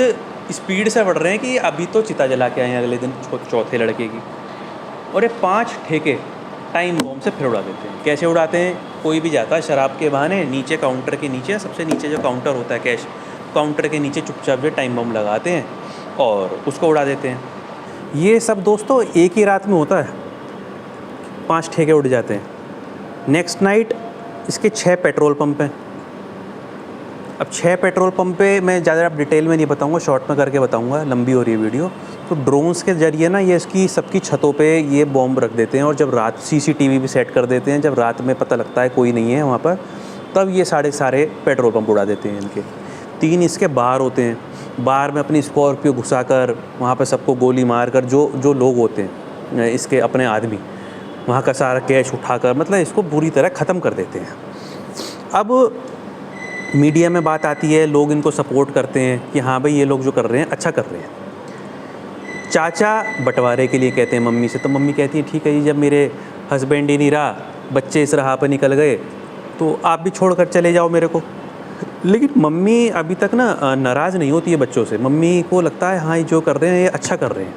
स्पीड से बढ़ रहे हैं कि अभी तो चिता जला के आए हैं अगले दिन चौथे लड़के की, और ये 5 ठेके टाइम बम से फिर उड़ा देते हैं। कैसे उड़ाते हैं? कोई भी जाता है शराब के बहाने, नीचे काउंटर के नीचे, सबसे नीचे जो काउंटर होता है कैश काउंटर के नीचे, चुपचाप जो टाइम बम लगाते हैं और उसको उड़ा देते हैं। ये सब दोस्तों एक ही रात में होता है, 5 ठेके उड़ जाते हैं। नेक्स्ट नाइट इसके 6 पेट्रोल पंप हैं। अब 6 पेट्रोल पंप पे मैं ज़्यादा डिटेल में नहीं बताऊंगा, शॉर्ट में करके बताऊंगा, लंबी हो रही है वीडियो। तो ड्रोन्स के ज़रिए ना ये इसकी सबकी छतों पे ये बॉम्ब रख देते हैं, और जब रात CCTV भी सेट कर देते हैं, जब रात में पता लगता है कोई नहीं है वहाँ पर, तब ये सारे पेट्रोल पंप उड़ा देते हैं इनके। 3 इसके बाहर होते हैं, बाहर में अपनी स्कॉर्पियो घुसाकर वहाँ पर सबको गोली मार कर, जो लोग होते हैं इसके अपने आदमी, वहाँ का सारा कैश उठाकर, मतलब इसको बुरी तरह ख़त्म कर देते हैं। अब मीडिया में बात आती है, लोग इनको सपोर्ट करते हैं कि हाँ भाई ये लोग जो कर रहे हैं अच्छा कर रहे हैं। चाचा बंटवारे के लिए कहते हैं मम्मी से, तो मम्मी कहती है ठीक है जी, जब मेरे हस्बैंड ही नहीं रहा, बच्चे इस राह पर निकल गए, तो आप भी छोड़ कर चले जाओ मेरे को। लेकिन मम्मी अभी तक ना नाराज़ नहीं होती है बच्चों से, मम्मी को लगता है हाँ ये जो कर रहे हैं ये अच्छा कर रहे हैं।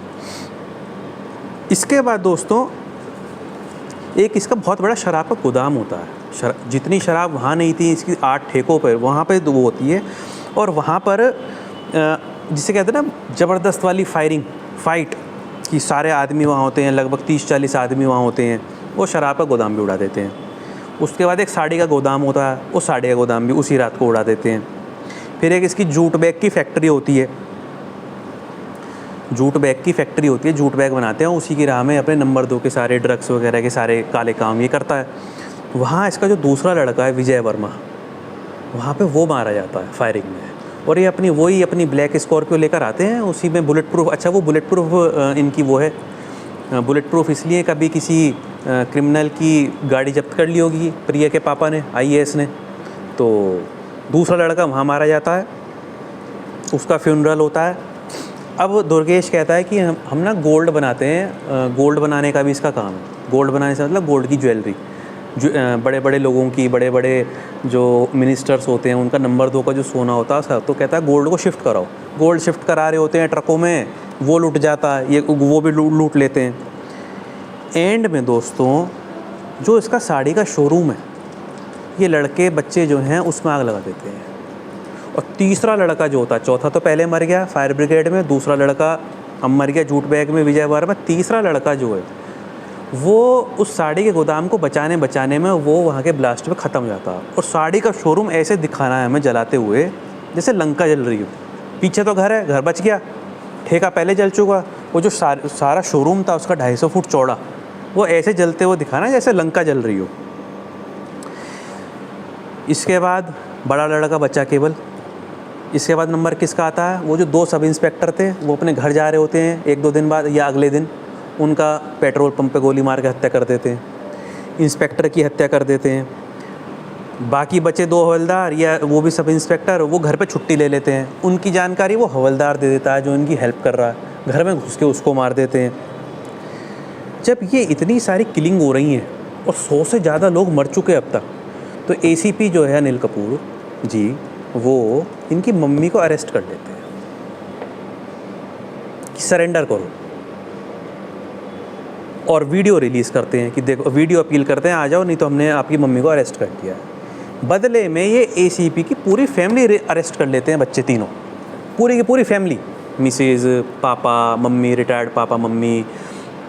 इसके बाद दोस्तों एक इसका बहुत बड़ा शराब का गोदाम होता है। जितनी शराब वहाँ नहीं थी इसकी 8 ठेकों पर, वहाँ पे वो होती है, और वहाँ पर जिसे कहते हैं ना ज़बरदस्त वाली फाइट कि सारे आदमी वहाँ होते हैं, लगभग 30-40 आदमी वहाँ होते हैं, वो शराब का गोदाम भी उड़ा देते हैं। उसके बाद एक साड़ी का गोदाम होता है, वो साड़ी का गोदाम भी उसी रात को उड़ा देते हैं। फिर एक इसकी जूट बैग की फैक्ट्री होती है, जूट बैग बनाते हैं, उसी की राह में अपने नंबर 2 के सारे ड्रग्स वगैरह के सारे काले काम ये करता है। वहाँ इसका जो दूसरा लड़का है विजय वर्मा, वहाँ पे वो मारा जाता है फायरिंग में, और ये अपनी ब्लैक स्कॉर्पियो लेकर आते हैं, उसी में बुलेट प्रूफ, अच्छा वो बुलेट प्रूफ इनकी वो है, बुलेट प्रूफ इसलिए कभी किसी क्रिमिनल की गाड़ी जब्त कर ली होगी प्रिया के पापा ने, IAS ने, तो दूसरा लड़का वहाँ मारा जाता है, उसका फ्यूनरल होता है। अब दुर्गेश कहता है कि हम ना गोल्ड बनाते हैं, गोल्ड बनाने का भी इसका काम है। गोल्ड बनाने से मतलब गोल्ड की ज्वेलरी, बड़े बड़े लोगों की, बड़े बड़े जो मिनिस्टर्स होते हैं उनका नंबर 2 का जो सोना होता है, तो कहता है गोल्ड को शिफ्ट कराओ। गोल्ड शिफ्ट करा रहे होते हैं ट्रकों में, वो लूट जाता है, ये वो भी लूट लेते हैं। एंड में दोस्तों जो इसका साड़ी का शोरूम है, ये लड़के बच्चे जो हैं उसमें आग लगा देते हैं। और तीसरा लड़का जो होता है, चौथा तो पहले मर गया फायर ब्रिगेड में, दूसरा लड़का अब मर गया जूट बैग में विजय वर्मा, तीसरा लड़का जो है वो उस साड़ी के गोदाम को बचाने में वो वहाँ के ब्लास्ट में ख़त्म हो जाता है। और साड़ी का शोरूम ऐसे दिखाना है हमें जलाते हुए जैसे लंका जल रही हो। पीछे तो घर है, घर बच गया, ठेका पहले जल चुका, वो जो सारा शोरूम था उसका 250 फुट चौड़ा, वो ऐसे जलते हुए दिखाना है जैसे लंका जल रही हो। इसके बाद बड़ा लड़का बचा केवल। इसके बाद नंबर किसका आता है? वो जो 2 सब इंस्पेक्टर थे, वो अपने घर जा रहे होते हैं 1-2 दिन बाद या अगले दिन, उनका पेट्रोल पंप पे गोली मार के हत्या कर देते हैं, इंस्पेक्टर की हत्या कर देते हैं। बाकी बचे 2 हवलदार या वो भी सब इंस्पेक्टर, वो घर पे छुट्टी ले लेते हैं, उनकी जानकारी वो हवलदार दे देता है जो इनकी हेल्प कर रहा है, घर में घुस के उसको मार देते हैं। जब ये इतनी सारी किलिंग हो रही हैं और 100 से ज़्यादा लोग मर चुके अब तक, तो ACP जो है अनिल कपूर जी, वो इनकी मम्मी को अरेस्ट कर लेते हैं कि सरेंडर करो, और वीडियो रिलीज़ करते हैं कि देखो, वीडियो अपील करते हैं आ जाओ, नहीं तो हमने आपकी मम्मी को अरेस्ट कर दिया है। बदले में ये ACP की पूरी फैमिली अरेस्ट कर लेते हैं, बच्चे तीनों, पूरी की पूरी फैमिली, मिसेज़, पापा, मम्मी, रिटायर्ड पापा मम्मी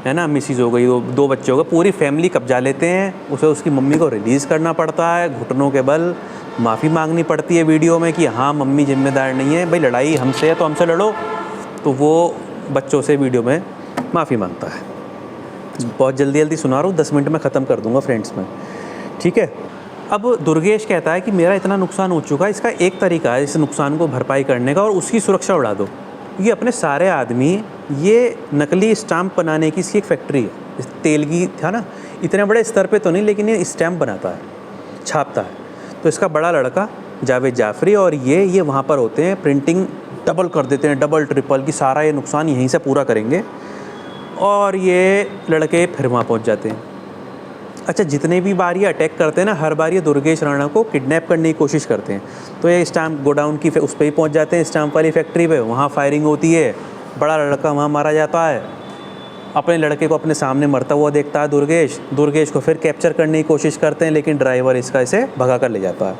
है ना, मिसेज़ हो गई, 2 बच्चे हो गए, पूरी फैमिली कब्जा लेते हैं। उसे उसकी मम्मी को रिलीज़ करना पड़ता है, घुटनों के बल माफ़ी मांगनी पड़ती है वीडियो में कि हाँ मम्मी जिम्मेदार नहीं है, भाई लड़ाई हमसे है तो हमसे लड़ो, तो वो बच्चों से वीडियो में माफ़ी मांगता है। बहुत जल्दी सुना रहा हूँ, 10 मिनट में ख़त्म कर दूँगा फ्रेंड्स में, ठीक है। अब दुर्गेश कहता है कि मेरा इतना नुकसान हो चुका है, इसका एक तरीका है इस नुकसान को भरपाई करने का, और उसकी सुरक्षा उड़ा दो। ये अपने सारे आदमी, ये नकली स्टाम्प बनाने की इसकी एक फैक्ट्री है। इस तेल की था ना, इतने बड़े स्तर पे तो नहीं, लेकिन ये स्टैम्प बनाता है, छापता है। तो इसका बड़ा लड़का जावेद जाफ़री और ये वहाँ पर होते हैं, प्रिंटिंग डबल कर देते हैं, डबल ट्रिपल, की सारा ये नुकसान यहीं से पूरा करेंगे। और ये लड़के फिर वहाँ पहुँच जाते हैं। अच्छा, जितने भी बार ये अटैक करते हैं ना, हर बार ये दुर्गेश राणा को किडनैप करने की कोशिश करते हैं। तो ये स्टाम्प गोडाउन की उस पर ही पहुँच जाते हैं, स्टाम्प वाली फैक्ट्री पे। वहाँ फायरिंग होती है, बड़ा लड़का वहाँ मारा जाता है। अपने लड़के को अपने सामने मरता हुआ देखता है दुर्गेश को फिर कैप्चर करने की कोशिश करते हैं, लेकिन ड्राइवर इसका इसे भगा कर ले जाता है।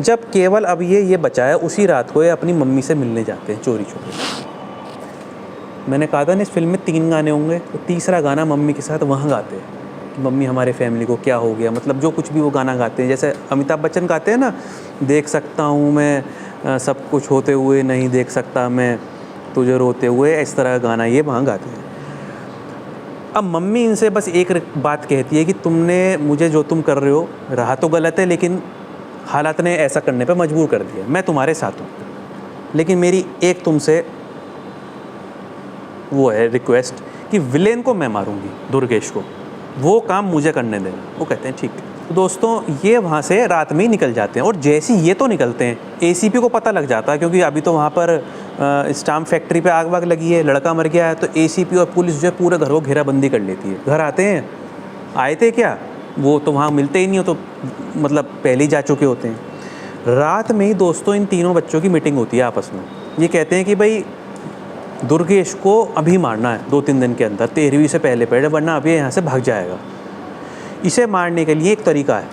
जब केवल अब ये बचा है, उसी रात को ये अपनी मम्मी से मिलने जाते हैं चोरी चोरी। मैंने कहा था ना, इस फिल्म में 3 गाने होंगे, तो तीसरा गाना मम्मी के साथ वहाँ गाते हैं कि मम्मी हमारे फैमिली को क्या हो गया, मतलब जो कुछ भी वो गाना गाते हैं। जैसे अमिताभ बच्चन गाते हैं ना, देख सकता हूँ मैं सब कुछ होते हुए, नहीं देख सकता मैं तुझे रोते हुए, इस तरह का गाना ये वहाँ गाते हैं। अब मम्मी इनसे बस एक बात कहती है कि तुमने मुझे, जो तुम कर रहे हो रहा तो गलत है, लेकिन हालात ने ऐसा करने पे मजबूर कर दिया। मैं तुम्हारे साथ हूँ, लेकिन मेरी एक तुमसे वो है रिक्वेस्ट कि विलेन को मैं मारूंगी, दुर्गेश को, वो काम मुझे करने देना। वो कहते हैं ठीक है। तो दोस्तों, ये वहाँ से रात में ही निकल जाते हैं। और जैसे ये तो निकलते हैं, एसीपी को पता लग जाता है, क्योंकि अभी तो वहाँ पर स्टाम्प फैक्ट्री पे आग वाग लगी है, लड़का मर गया है। तो एसीपी और पुलिस जो है पूरे घर को घेराबंदी कर लेती है। घर आते हैं, आए थे क्या, वो तो वहाँ मिलते ही नहीं हो, तो मतलब पहले ही जा चुके होते हैं। रात में ही दोस्तों इन तीनों बच्चों की मीटिंग होती है आपस में। ये कहते हैं कि भाई दुर्गेश को अभी मारना है 2-3 दिन के अंदर, 13वीं से पहले, वरना अभी यहाँ से भाग जाएगा। इसे मारने के लिए एक तरीका है,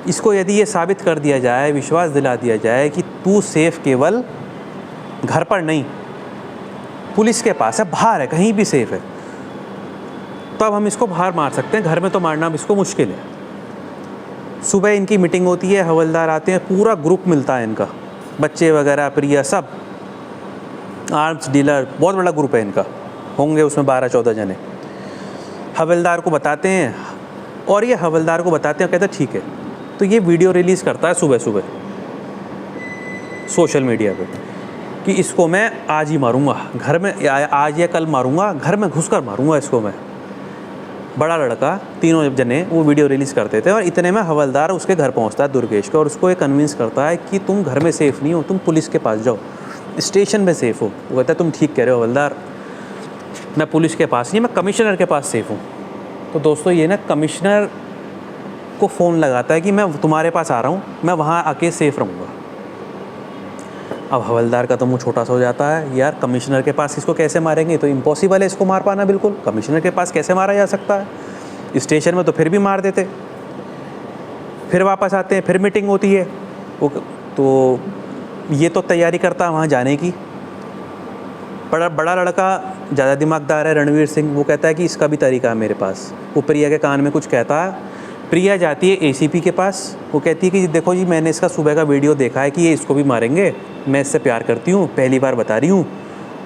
इसको यदि ये साबित कर दिया जाए, विश्वास दिला दिया जाए कि तू सेफ केवल घर पर नहीं, पुलिस के पास है, बाहर है, कहीं भी सेफ है, तब हम इसको बाहर मार सकते हैं। घर में तो मारना अब इसको मुश्किल है। सुबह इनकी मीटिंग होती है, हवलदार आते हैं, पूरा ग्रुप मिलता है इनका, बच्चे वगैरह, प्रिया, सब आर्म्स डीलर, बहुत बड़ा ग्रुप है इनका, होंगे उसमें 12-14 जने। हवलदार को बताते हैं, और ये हवलदार को बताते हैं, कहते हैं ठीक है। तो ये वीडियो रिलीज़ करता है सुबह सुबह सोशल मीडिया पे कि इसको मैं आज ही मारूंगा, घर में आज या कल मारूंगा, घर में घुसकर मारूंगा इसको मैं। बड़ा लड़का, तीनों जने वो वीडियो रिलीज़ करते थे। और इतने में हवलदार उसके घर पहुंचता है दुर्गेश का, और उसको ये कन्विंस करता है कि तुम घर में सेफ़ नहीं हो, तुम पुलिस के पास जाओ, स्टेशन में सेफ़ हो। वो कहता है तुम ठीक कह रहे हो हवलदार, मैं पुलिस के पास नहीं, मैं कमिश्नर के पास सेफ़ हूँ। तो दोस्तों, ये ना कमिश्नर को फ़ोन लगाता है कि मैं तुम्हारे पास आ रहा हूँ, मैं वहाँ आके सेफ़ रहूँगा। अब हवलदार का तो मुँह छोटा सा हो जाता है, यार कमिश्नर के पास इसको कैसे मारेंगे, तो इम्पॉसिबल है इसको मार पाना, बिल्कुल कमिश्नर के पास कैसे मारा जा सकता है, स्टेशन में तो फिर भी मार देते। फिर वापस आते हैं, फिर मीटिंग होती है, वो तो ये तो तैयारी करता है वहाँ जाने की। बड़ा लड़का ज़्यादा दिमागदार है, रणवीर सिंह, वो कहता है कि इसका भी तरीका है मेरे पास। वो प्रिया के कान में कुछ कहता है, प्रिया जाती है एसीपी के पास, वो कहती है कि देखो जी, मैंने इसका सुबह का वीडियो देखा है कि ये इसको भी मारेंगे, मैं इससे प्यार करती हूँ, पहली बार बता रही हूँ,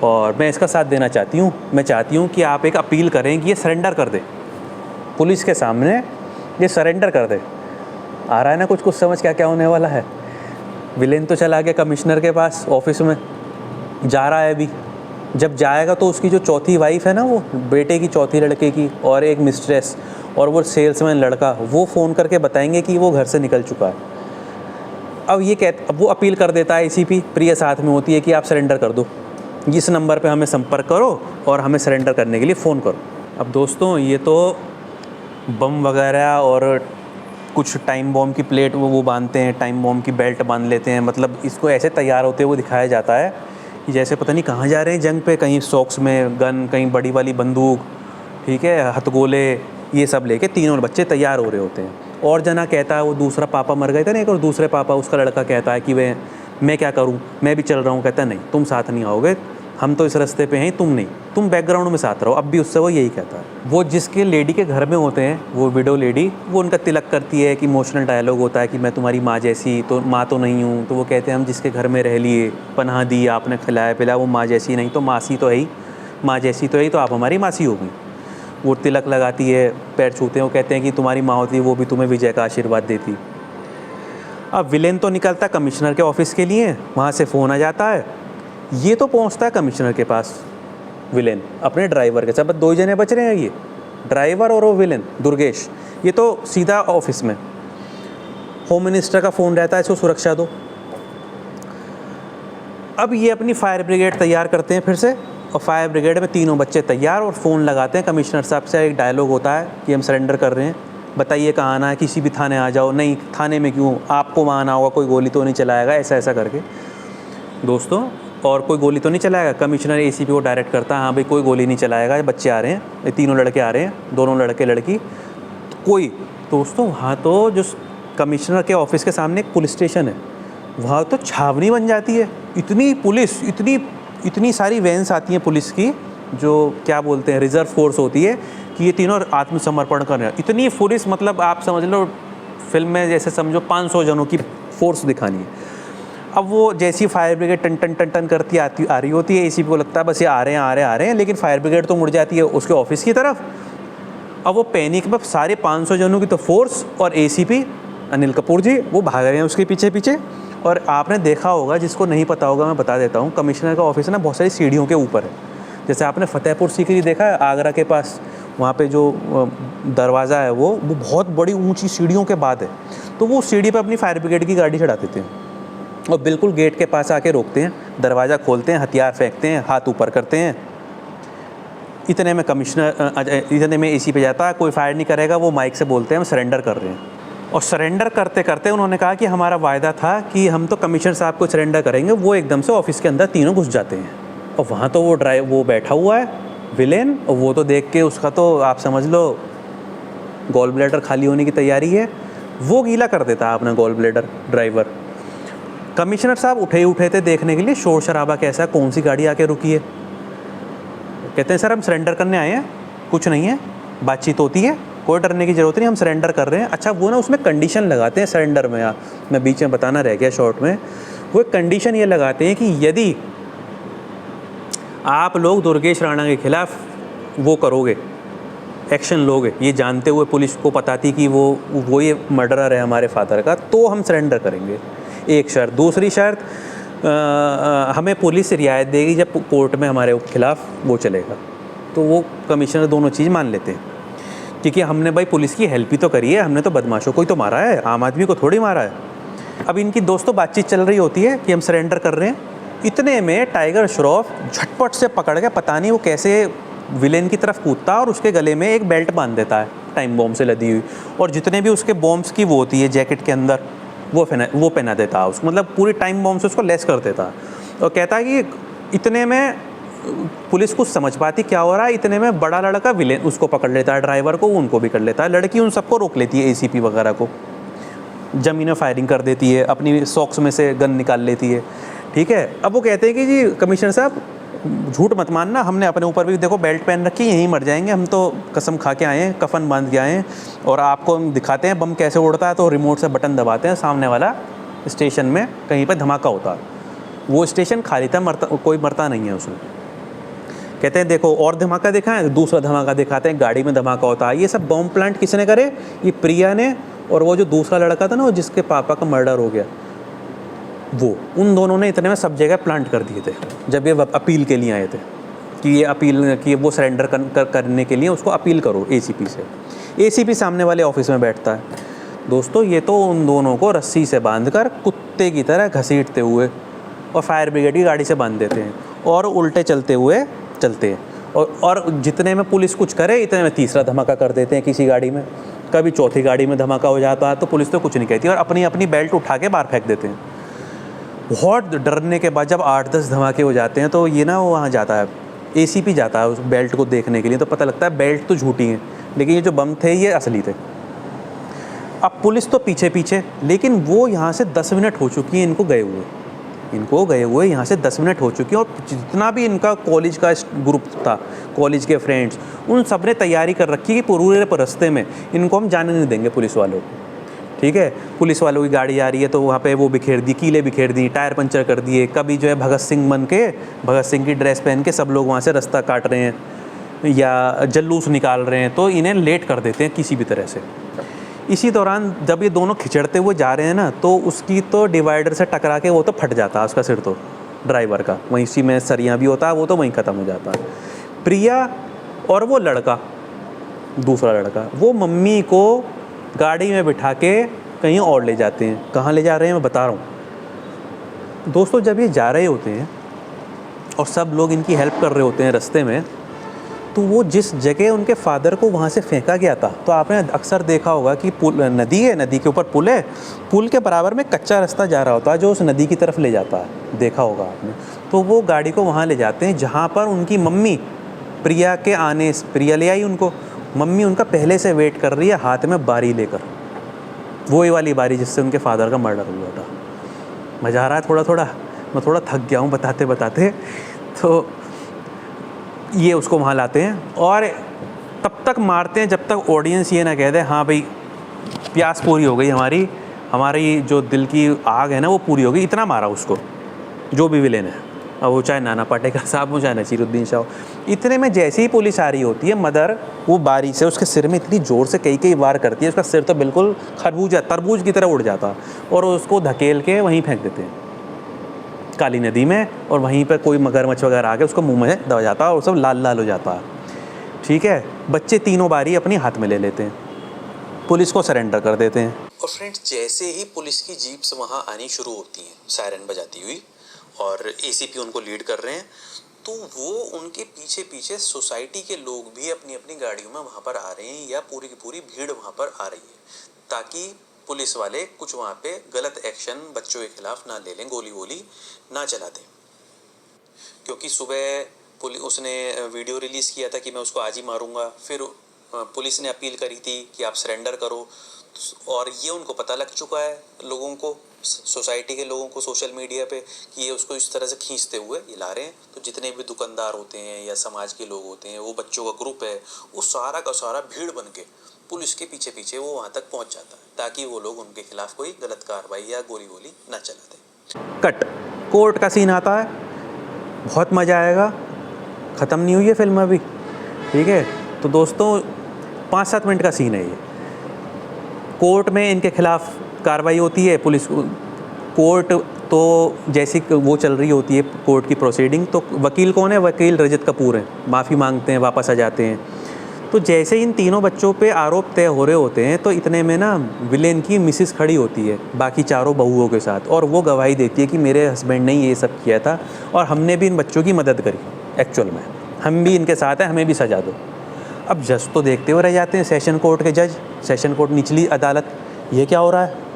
और मैं इसका साथ देना चाहती हूँ। मैं चाहती हूँ कि आप एक अपील करें कि ये सरेंडर कर दे, पुलिस के सामने ये सरेंडर कर दे। आ रहा है ना कुछ समझ क्या होने वाला है। विलेन तो चला गया कमिश्नर के पास, ऑफिस में जा रहा है अभी। जब जाएगा तो उसकी जो चौथी वाइफ है ना, वो बेटे की चौथी लड़के की, और एक मिस्ट्रेस, और वो सेल्समैन लड़का, वो फ़ोन करके बताएंगे कि वो घर से निकल चुका है। अब वो अपील कर देता है एसीपी, प्रिया साथ में होती है कि आप सरेंडर कर दो, इस नंबर पे हमें संपर्क करो और हमें सरेंडर करने के लिए फ़ोन करो। अब दोस्तों, ये तो बम वगैरह और कुछ टाइम बॉम्ब की प्लेट वो बांधते हैं, टाइम बॉम्ब की बेल्ट बांध लेते हैं, मतलब इसको ऐसे तैयार होते हुए दिखाया जाता है कि जैसे पता नहीं कहाँ जा रहे हैं जंग पे, कहीं सॉक्स में गन, कहीं बड़ी वाली बंदूक, ठीक है, हथगोले, ये सब लेके तीनों बच्चे तैयार हो रहे होते हैं। और जना कहता है, वो दूसरा पापा मर गए थे ना एक, और दूसरे पापा, उसका लड़का कहता है कि मैं क्या करूं, मैं भी चल रहा हूं। कहता है नहीं, तुम साथ नहीं आओगे, हम तो इस रास्ते पे हैं, तुम नहीं, तुम बैकग्राउंड में साथ रहो। अब भी उससे वो यही कहता है। वो जिसके लेडी के घर में होते हैं, वो विडो लेडी, वो उनका तिलक करती है, कि इमोशनल डायलॉग होता है कि मैं तुम्हारी माँ जैसी तो माँ तो नहीं हूँ। तो वो कहते हैं हम जिसके घर में रह लिए, पनाह दी, आपने खिलाया पिलाया, वो माँ जैसी नहीं तो मासी तो है ही, माँ जैसी तो है ही, तो आप हमारी मासी हो गई। वो तिलक लगाती है, पैर छूते हैं, वो कहते हैं कि तुम्हारी माँ होती वो भी तुम्हें विजय का आशीर्वाद देती। अब विलेन तो निकलता कमिश्नर के ऑफिस के लिए, वहाँ से फ़ोन आ जाता है ये तो पहुंचता है कमिश्नर के पास विलेन अपने ड्राइवर के साथ, बस 2 जने बच रहे हैं, ये ड्राइवर और वो विलेन दुर्गेश। ये तो सीधा ऑफिस में होम मिनिस्टर का फ़ोन रहता है, इसको सुरक्षा दो। अब ये अपनी फायर ब्रिगेड तैयार करते हैं फिर से, और फायर ब्रिगेड में तीनों बच्चे तैयार और फ़ोन लगाते हैं कमिश्नर साहब से। एक डायलॉग होता है कि हम सरेंडर कर रहे हैं, बताइए कहाँ आना है, किसी भी थाने आ जाओ। नहीं, थाने में क्यों, आपको वहाँ आना होगा, कोई गोली तो नहीं चलाएगा, ऐसा ऐसा करके दोस्तों। और कोई गोली तो नहीं चलाएगा, कमिश्नर एसीपी को डायरेक्ट करता है, हाँ भाई कोई गोली नहीं चलाएगा, ये बच्चे आ रहे हैं, ये तीनों लड़के आ रहे हैं, दोनों लड़के लड़की, कोई। दोस्तों वहाँ तो जो कमिश्नर के ऑफिस के सामने एक पुलिस स्टेशन है, वहाँ तो छावनी बन जाती है। इतनी पुलिस, इतनी सारी वैन्स आती हैं पुलिस की, जो क्या बोलते हैं रिज़र्व फोर्स होती है, कि ये तीनों आत्मसमर्पण कर रहे हैं। इतनी पुलिस, मतलब आप समझ लो फिल्म में जैसे समझो 500 जनों की फोर्स दिखानी है। अब वो जैसी फायर ब्रिगेड टन टन टन टन करती आ रही होती है, एसीपी को लगता है बस ये आ रहे हैं, लेकिन फायर ब्रिगेड तो मुड़ जाती है उसके ऑफिस की तरफ। अब वो पैनिक में सारे 500 जनों की तो फोर्स और एसीपी अनिल कपूर जी वो भाग रहे हैं उसके पीछे पीछे। और आपने देखा होगा, जिसको नहीं पता होगा मैं बता देता हूँ, कमिश्नर का ऑफिस ना बहुत सारी सीढ़ियों के ऊपर है। जैसे आपने फतेहपुर सीकरी देखा है आगरा के पास, वहाँ पे जो दरवाज़ा है वो बहुत बड़ी ऊंची सीढ़ियों के बाद है। तो वो सीढ़ी पे अपनी फायर ब्रिगेड की गाड़ी चढ़ा देते हैं और बिल्कुल गेट के पास आके रोकते हैं, दरवाज़ा खोलते हैं, हथियार फेंकते हैं, हाथ ऊपर करते हैं। इतने में एसी पे जाता है, कोई फायर नहीं करेगा, वो माइक से बोलते हैं हम सरेंडर कर रहे हैं। और सरेंडर करते करते उन्होंने कहा कि हमारा वायदा था कि हम तो कमिश्नर साहब को सरेंडर करेंगे। वो एकदम से ऑफिस के अंदर तीनों घुस जाते हैं और वहाँ तो वो बैठा हुआ है विलेन, और वो तो देख के उसका तो आप समझ लो गॉल ब्लैडर खाली होने की तैयारी है। वो गीला कर देता है अपना गॉल ब्लैडर ड्राइवर। कमिश्नर साहब उठे थे देखने के लिए शोर शराबा कैसा, कौन सी गाड़ी आके रुकी है। कहते हैं सर हम सरेंडर करने आए हैं, कुछ नहीं है, बातचीत होती है, कोई डरने की ज़रूरत नहीं, हम सरेंडर कर रहे हैं। अच्छा वो ना उसमें कंडीशन लगाते हैं सरेंडर में, मैं बीच में बताना रह गया शॉर्ट में, वो एक कंडीशन ये लगाते हैं कि यदि आप लोग दुर्गेश राणा के खिलाफ वो करोगे, एक्शन लोगे, ये जानते हुए पुलिस को पता थी कि वो ये मर्डरर है हमारे फादर का, तो हम सरेंडर करेंगे। एक शर्त। दूसरी शर्त, हमें पुलिस रियायत देगी जब कोर्ट में हमारे खिलाफ वो चलेगा। तो वो कमिश्नर दोनों चीज़ मान लेते हैं, क्योंकि हमने भाई पुलिस की हेल्प ही तो करी है, हमने तो बदमाशों को ही तो मारा है, आम आदमी को थोड़ी मारा है। अब इनकी दोस्तों बातचीत चल रही होती है कि हम सरेंडर कर रहे हैं। इतने में टाइगर श्रॉफ झटपट से पकड़ के पता नहीं वो कैसे विलेन की तरफ कूदता है और उसके गले में एक बेल्ट बांध देता है टाइम बॉम्ब से लदी हुई, और जितने भी उसके बॉम्ब्स की वो होती है जैकेट के अंदर वो पहना देता है उसको, मतलब पूरी टाइम बॉम्ब से उसको लेस कर देता है। और कहता है कि इतने में पुलिस कुछ समझ पाती क्या हो रहा है, इतने में बड़ा लड़का विलेन उसको पकड़ लेता है, ड्राइवर को, उनको भी कर लेता है, लड़की उन सबको रोक लेती है, एसीपी वगैरह को, जमीन में फायरिंग कर देती है, अपनी सॉक्स में से गन निकाल लेती है। ठीक है, अब वो कहते हैं कि जी कमिश्नर साहब झूठ मत मानना, हमने अपने ऊपर भी देखो बेल्ट पहन रखी, यहीं मर जाएंगे, हम तो कसम खा के आए हैं, कफन बांध के आए हैं, और आपको हम दिखाते हैं बम कैसे उड़ता है। तो रिमोट से बटन दबाते हैं, सामने वाला स्टेशन में कहीं पर धमाका होता है, वो स्टेशन खाली था, कोई मरता नहीं है उसमें। कहते हैं देखो और धमाका दिखाएं, दूसरा धमाका दिखाते हैं, गाड़ी में धमाका होता है। ये सब बॉम्ब प्लांट किसने करे, ये प्रिया ने, और वो जो दूसरा लड़का था ना वो जिसके पापा का मर्डर हो गया, वो, उन दोनों ने इतने में सब जगह प्लांट कर दिए थे जब ये अपील के लिए आए थे कि ये अपील कि वो सरेंडर करने के लिए उसको अपील करो एसीपी से। एसीपी सामने वाले ऑफिस में बैठता है। दोस्तों ये तो उन दोनों को रस्सी से बांधकर कुत्ते की तरह घसीटते हुए और फायर ब्रिगेड की गाड़ी से बांध देते हैं और उल्टे चलते हुए चलते हैं। और जितने में पुलिस कुछ करे इतने में तीसरा धमाका कर देते हैं किसी गाड़ी में, कभी चौथी गाड़ी में धमाका हो जाता है तो पुलिस तो कुछ नहीं कहती और अपनी अपनी बेल्ट उठा के बाहर फेंक देते हैं। बहुत डरने के बाद जब 8-10 धमाके हो जाते हैं तो ये ना वो वहाँ जाता है, एसीपी जाता है उस बेल्ट को देखने के लिए, तो पता लगता है बेल्ट तो झूठी है लेकिन ये जो बम थे ये असली थे। अब पुलिस तो पीछे पीछे, लेकिन वो यहाँ से 10 मिनट हो चुकी है इनको गए हुए यहाँ से 10 मिनट हो चुकी है, और जितना भी इनका कॉलेज का ग्रुप था, कॉलेज के फ्रेंड्स, उन सब ने तैयारी कर रखी कि पूरे रास्ते में इनको हम जाने नहीं देंगे पुलिस वालों को। ठीक है, पुलिस वालों की गाड़ी आ रही है तो वहाँ पे वो बिखेर दी, कीले बिखेर दी, टायर पंचर कर दिए, कभी जो है भगत सिंह की ड्रेस पहन के सब लोग वहाँ से रास्ता काट रहे हैं या जुलूस निकाल रहे हैं, तो इन्हें लेट कर देते हैं किसी भी तरह से। इसी दौरान जब ये दोनों खिचड़ते हुए जा रहे हैं ना, तो उसकी तो डिवाइडर से टकरा के वो तो फट जाता है उसका सिर, तो ड्राइवर का, वहीं इसी में सरिया भी होता है, वो तो वहीं ख़त्म हो जाता है। प्रिया और वो लड़का, दूसरा लड़का, वो मम्मी को गाड़ी में बिठा के कहीं और ले जाते हैं। कहाँ ले जा रहे हैं मैं बता रहा हूँ दोस्तों। जब ये जा रहे होते हैं और सब लोग इनकी हेल्प कर रहे होते हैं रास्ते में, तो वो जिस जगह उनके फादर को वहाँ से फेंका गया था, तो आपने अक्सर देखा होगा कि पुल, नदी है, नदी के ऊपर पुल है, पुल के बराबर में कच्चा रास्ता जा रहा होता है जो उस नदी की तरफ ले जाता है, देखा होगा आपने। तो वो गाड़ी को वहाँ ले जाते हैं जहाँ पर उनकी मम्मी प्रिया के आने, प्रिया ले आई उनको, मम्मी उनका पहले से वेट कर रही है हाथ में बारी लेकर, वही वाली बारी जिससे उनके फादर का मर्डर हुआ था। मज़ा आ रहा है थोड़ा थोड़ा, मैं थोड़ा थक गया हूँ बताते बताते। तो ये उसको वहाँ लाते हैं और तब तक मारते हैं जब तक ऑडियंस ये ना कह दे हाँ भाई प्यास पूरी हो गई, हमारी जो दिल की आग है ना वो पूरी हो गई। इतना मारा उसको जो भी विलेन है, अब वो चाहे नाना पाटेकर साहब हो चाहे नसीरुद्दीन शाह हो। इतने में जैसे ही पुलिस आ रही होती है, मदर वो बारी से उसके सिर में इतनी ज़ोर से कई वार करती है, उसका सिर तो बिल्कुल तरबूज की तरह उड़ जाता और उसको धकेल के वहीं फेंक देते हैं काली नदी में, और वहीं पर कोई मगरमच्छ वगैरह आके उसको मुंह में दबा जाता है और सब लाल लाल हो जाता है। ठीक है, बच्चे तीनों बारी अपनी हाथ में ले लेते हैं, पुलिस को सरेंडर कर देते हैं। और फ्रेंड्स, जैसे ही पुलिस की जीप्स वहाँ आनी शुरू होती हैं सायरन बजाती हुई और एसीपी उनको लीड कर रहे हैं, तो वो उनके पीछे पीछे सोसाइटी के लोग भी अपनी अपनी गाड़ियों में वहाँ पर आ रहे हैं, या पूरी की पूरी भीड़ वहाँ पर आ रही है, ताकि पुलिस वाले कुछ वहाँ पे गलत एक्शन बच्चों के खिलाफ ना ले लें, गोली वोली ना चला दें। क्योंकि सुबह उसने वीडियो रिलीज़ किया था कि मैं उसको आज ही मारूंगा, फिर पुलिस ने अपील करी थी कि आप सरेंडर करो, और ये उनको पता लग चुका है लोगों को, सोसाइटी के लोगों को सोशल मीडिया पे, कि ये उसको इस तरह से खींचते हुए ये ला रहे हैं। तो जितने भी दुकानदार होते हैं या समाज के लोग होते हैं, वो बच्चों का ग्रुप है, वो सारा का सारा भीड़ बन के पुलिस के पीछे पीछे वो वहाँ तक पहुँच जाता है, ताकि वो लोग उनके खिलाफ कोई गलत कार्रवाई या गोली वोली ना चला दें। कट कोर्ट का सीन आता है, बहुत मज़ा आएगा। ख़त्म नहीं हुई है फिल्म अभी, ठीक है। तो दोस्तों 5-7 मिनट का सीन है ये। कोर्ट में इनके खिलाफ कार्रवाई होती है, पुलिस कोर्ट तो जैसी वो चल रही होती है कोर्ट की प्रोसीडिंग, तो वकील कौन है, वकील रजत कपूर हैं, माफ़ी मांगते हैं, वापस आ जाते हैं। तो जैसे इन तीनों बच्चों पे आरोप तय हो रहे होते हैं, तो इतने में ना विलेन की मिसिस खड़ी होती है बाकी चारों बहुओं के साथ, और वो गवाही देती है कि मेरे हस्बैंड ने ये सब किया था और हमने भी इन बच्चों की मदद करी, एक्चुअल में हम भी इनके साथ हैं, हमें भी सजा दो। अब जज तो देखते हुए रह जाते हैं, सेशन कोर्ट के जज, सेशन कोर्ट निचली अदालत, ये क्या हो रहा है।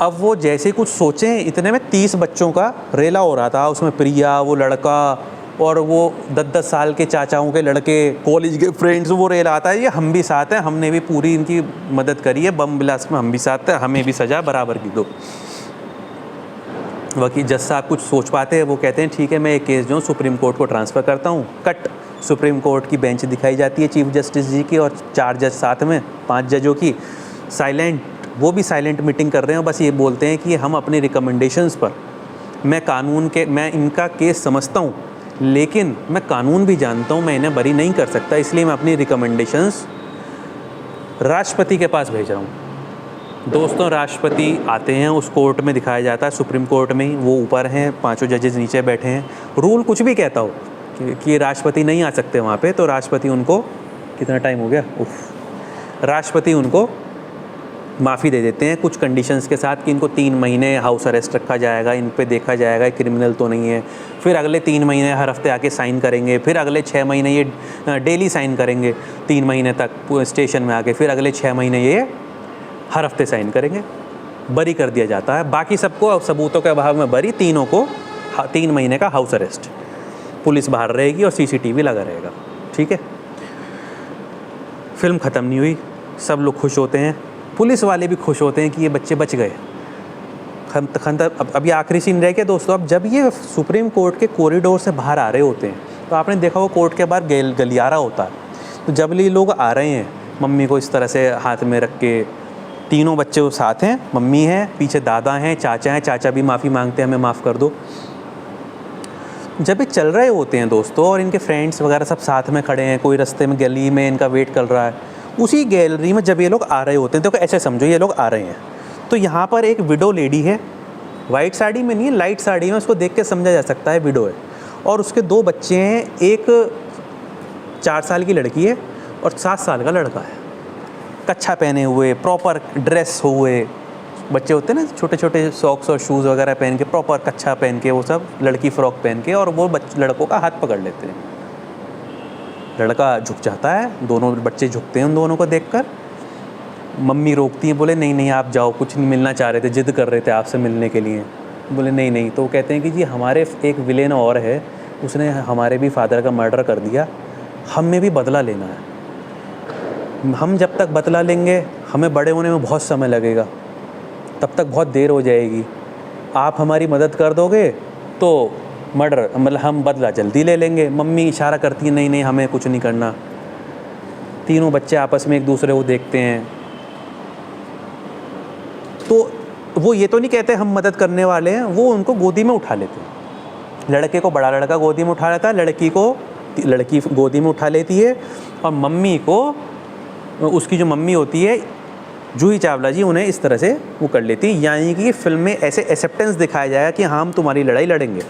अब वो जैसे कुछ सोचें, इतने में 30 बच्चों का रेला हो रहा था, उसमें प्रिया, वो लड़का और वो 10-10 साल के चाचाओं के लड़के, कॉलेज के फ्रेंड्स, वो रेला आता है, ये हम भी साथ हैं, हमने भी पूरी इनकी मदद करी है, बम ब्लास्ट में हम भी साथ हैं, हमें भी सजा बराबर की दो। वकील जज साहब कुछ सोच पाते हैं, वो कहते हैं ठीक है, मैं एक केस जो सुप्रीम कोर्ट को ट्रांसफ़र करता हूँ। कट सुप्रीम कोर्ट की बेंच दिखाई जाती है चीफ जस्टिस जी की, और 4 जज साथ में, 5 जजों की, साइलेंट, वो भी साइलेंट मीटिंग कर रहे हैं। बस ये बोलते हैं कि हम अपनी रिकमेंडेशंस पर, मैं इनका केस समझता हूँ, लेकिन मैं कानून भी जानता हूँ, मैं इन्हें बरी नहीं कर सकता, इसलिए मैं अपनी रिकमेंडेशंस राष्ट्रपति के पास भेज रहा हूँ। दोस्तों राष्ट्रपति आते हैं, उस कोर्ट में दिखाया जाता है, सुप्रीम कोर्ट में ही, वो ऊपर हैं, 5 जजेस नीचे बैठे हैं। रूल कुछ भी कहता हो कि राष्ट्रपति नहीं आ सकते वहाँ पे, तो राष्ट्रपति उनको, कितना टाइम हो गया, राष्ट्रपति उनको माफ़ी दे देते हैं कुछ कंडीशंस के साथ, कि इनको 3 महीने हाउस अरेस्ट रखा जाएगा, इन पे देखा जाएगा क्रिमिनल तो नहीं है, फिर अगले 3 महीने हर हफ्ते आके साइन करेंगे, फिर अगले 6 महीने ये डेली साइन करेंगे 3 महीने तक स्टेशन में आके, फिर अगले 6 महीने ये हर हफ्ते साइन करेंगे, बरी कर दिया जाता है। बाकी सबको सबूतों के अभाव में बरी, तीनों को 3 महीने का हाउस अरेस्ट, पुलिस बाहर रहेगी और CCTV लगा रहेगा, ठीक है। फिल्म ख़त्म नहीं हुई, सब लोग खुश होते हैं, पुलिस वाले भी खुश होते हैं कि ये बच्चे बच गए। अब ये आखिरी सीन रह गया दोस्तों। अब जब ये सुप्रीम कोर्ट के कॉरिडोर से बाहर आ रहे होते हैं, तो आपने देखा वो कोर्ट के बाहर गलियारा होता है, तो जब ये लोग आ रहे हैं, मम्मी को इस तरह से हाथ में रख के, तीनों बच्चे वो साथ हैं, मम्मी हैं, पीछे दादा हैं, चाचा हैं, चाचा भी माफ़ी मांगते हैं, हमें माफ़ कर दो। जब ये चल रहे होते हैं दोस्तों, और इनके फ्रेंड्स वगैरह सब साथ में खड़े हैं, कोई रास्ते में गली में इनका वेट कर रहा है, उसी गैलरी में जब ये लोग आ रहे होते हैं, तो ऐसे समझो ये लोग आ रहे हैं, तो यहाँ पर एक विडो लेडी है, वाइट साड़ी में नहीं है, लाइट साड़ी में, उसको देख के समझा जा सकता है विडो है। और उसके 2 बच्चे हैं, एक 4 साल की लड़की है और 7 साल का लड़का है। कच्छा पहने हुए, प्रॉपर ड्रेस हुए बच्चे होते हैं ना, छोटे छोटे सॉक्स और शूज़ वगैरह पहन के, प्रॉपर कच्छा पहन के, वो सब लड़की फ़्रॉक पहन के, और वो लड़कों का हाथ पकड़ लेते हैं। लड़का झुक जाता है, दोनों बच्चे झुकते हैं उन दोनों को देखकर। मम्मी रोकती है, बोले नहीं नहीं आप जाओ, कुछ नहीं, मिलना चाह रहे थे, ज़िद कर रहे थे आपसे मिलने के लिए। बोले नहीं नहीं। तो वो कहते हैं कि जी हमारे एक विलेन और है, उसने हमारे भी फादर का मर्डर कर दिया, हमें भी बदला लेना है। हम जब तक बदला लेंगे हमें बड़े होने में बहुत समय लगेगा, तब तक बहुत देर हो जाएगी। आप हमारी मदद कर दोगे तो मर्डर मतलब हम बदला जल्दी ले लेंगे। मम्मी इशारा करती है नहीं नहीं हमें कुछ नहीं करना। तीनों बच्चे आपस में एक दूसरे को देखते हैं। तो वो ये तो नहीं कहते हम मदद करने वाले हैं, वो उनको गोदी में उठा लेते हैं। लड़के को बड़ा लड़का गोदी में उठा लेता है, लड़की गोदी में उठा लेती है, और मम्मी को, उसकी जो मम्मी होती है जूही चावला जी, उन्हें इस तरह से वो कर लेती है। यानी कि फिल्म में ऐसे एक्सेप्टेंस दिखाया जाएगा कि हम तुम्हारी लड़ाई लड़ेंगे।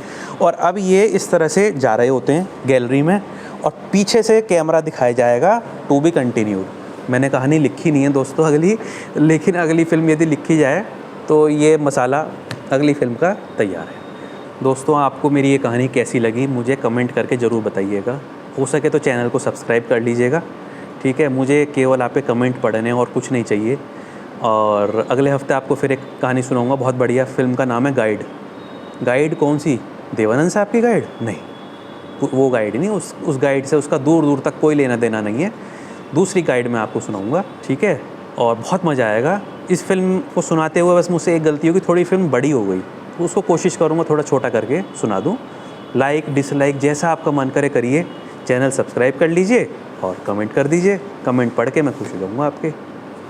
और अब ये इस तरह से जा रहे होते हैं गैलरी में, और पीछे से कैमरा दिखाया जाएगा टू बी कंटिन्यूड। मैंने कहानी लिखी नहीं है दोस्तों अगली, लेकिन अगली फ़िल्म यदि लिखी जाए तो ये मसाला अगली फ़िल्म का तैयार है। दोस्तों आपको मेरी ये कहानी कैसी लगी मुझे कमेंट करके ज़रूर बताइएगा। हो सके तो चैनल को सब्सक्राइब कर लीजिएगा, ठीक है। मुझे केवल आप पे कमेंट पढ़ने और कुछ नहीं चाहिए। और अगले हफ्ते आपको फिर एक कहानी सुनाऊंगा बहुत बढ़िया। फ़िल्म का नाम है गाइड। गाइड कौन सी? देवानंद साहब की गाइड? नहीं, वो गाइड नहीं, उस गाइड से उसका दूर दूर तक कोई लेना देना नहीं है। दूसरी गाइड मैं आपको सुनाऊंगा, ठीक है। और बहुत मज़ा आएगा। इस फिल्म को सुनाते हुए बस मुझसे एक गलती होगी, थोड़ी फिल्म बड़ी हो गई, तो उसको कोशिश करूँगा थोड़ा छोटा करके सुना दूँ। लाइक डिसलाइक जैसा आपका मन करे करिए। चैनल सब्सक्राइब कर लीजिए और कमेंट कर दीजिए। कमेंट पढ़ के मैं खुश हो जाऊँगा आपके।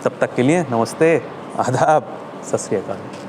तब तक के लिए नमस्ते, आदाब, सत श्री अकाल।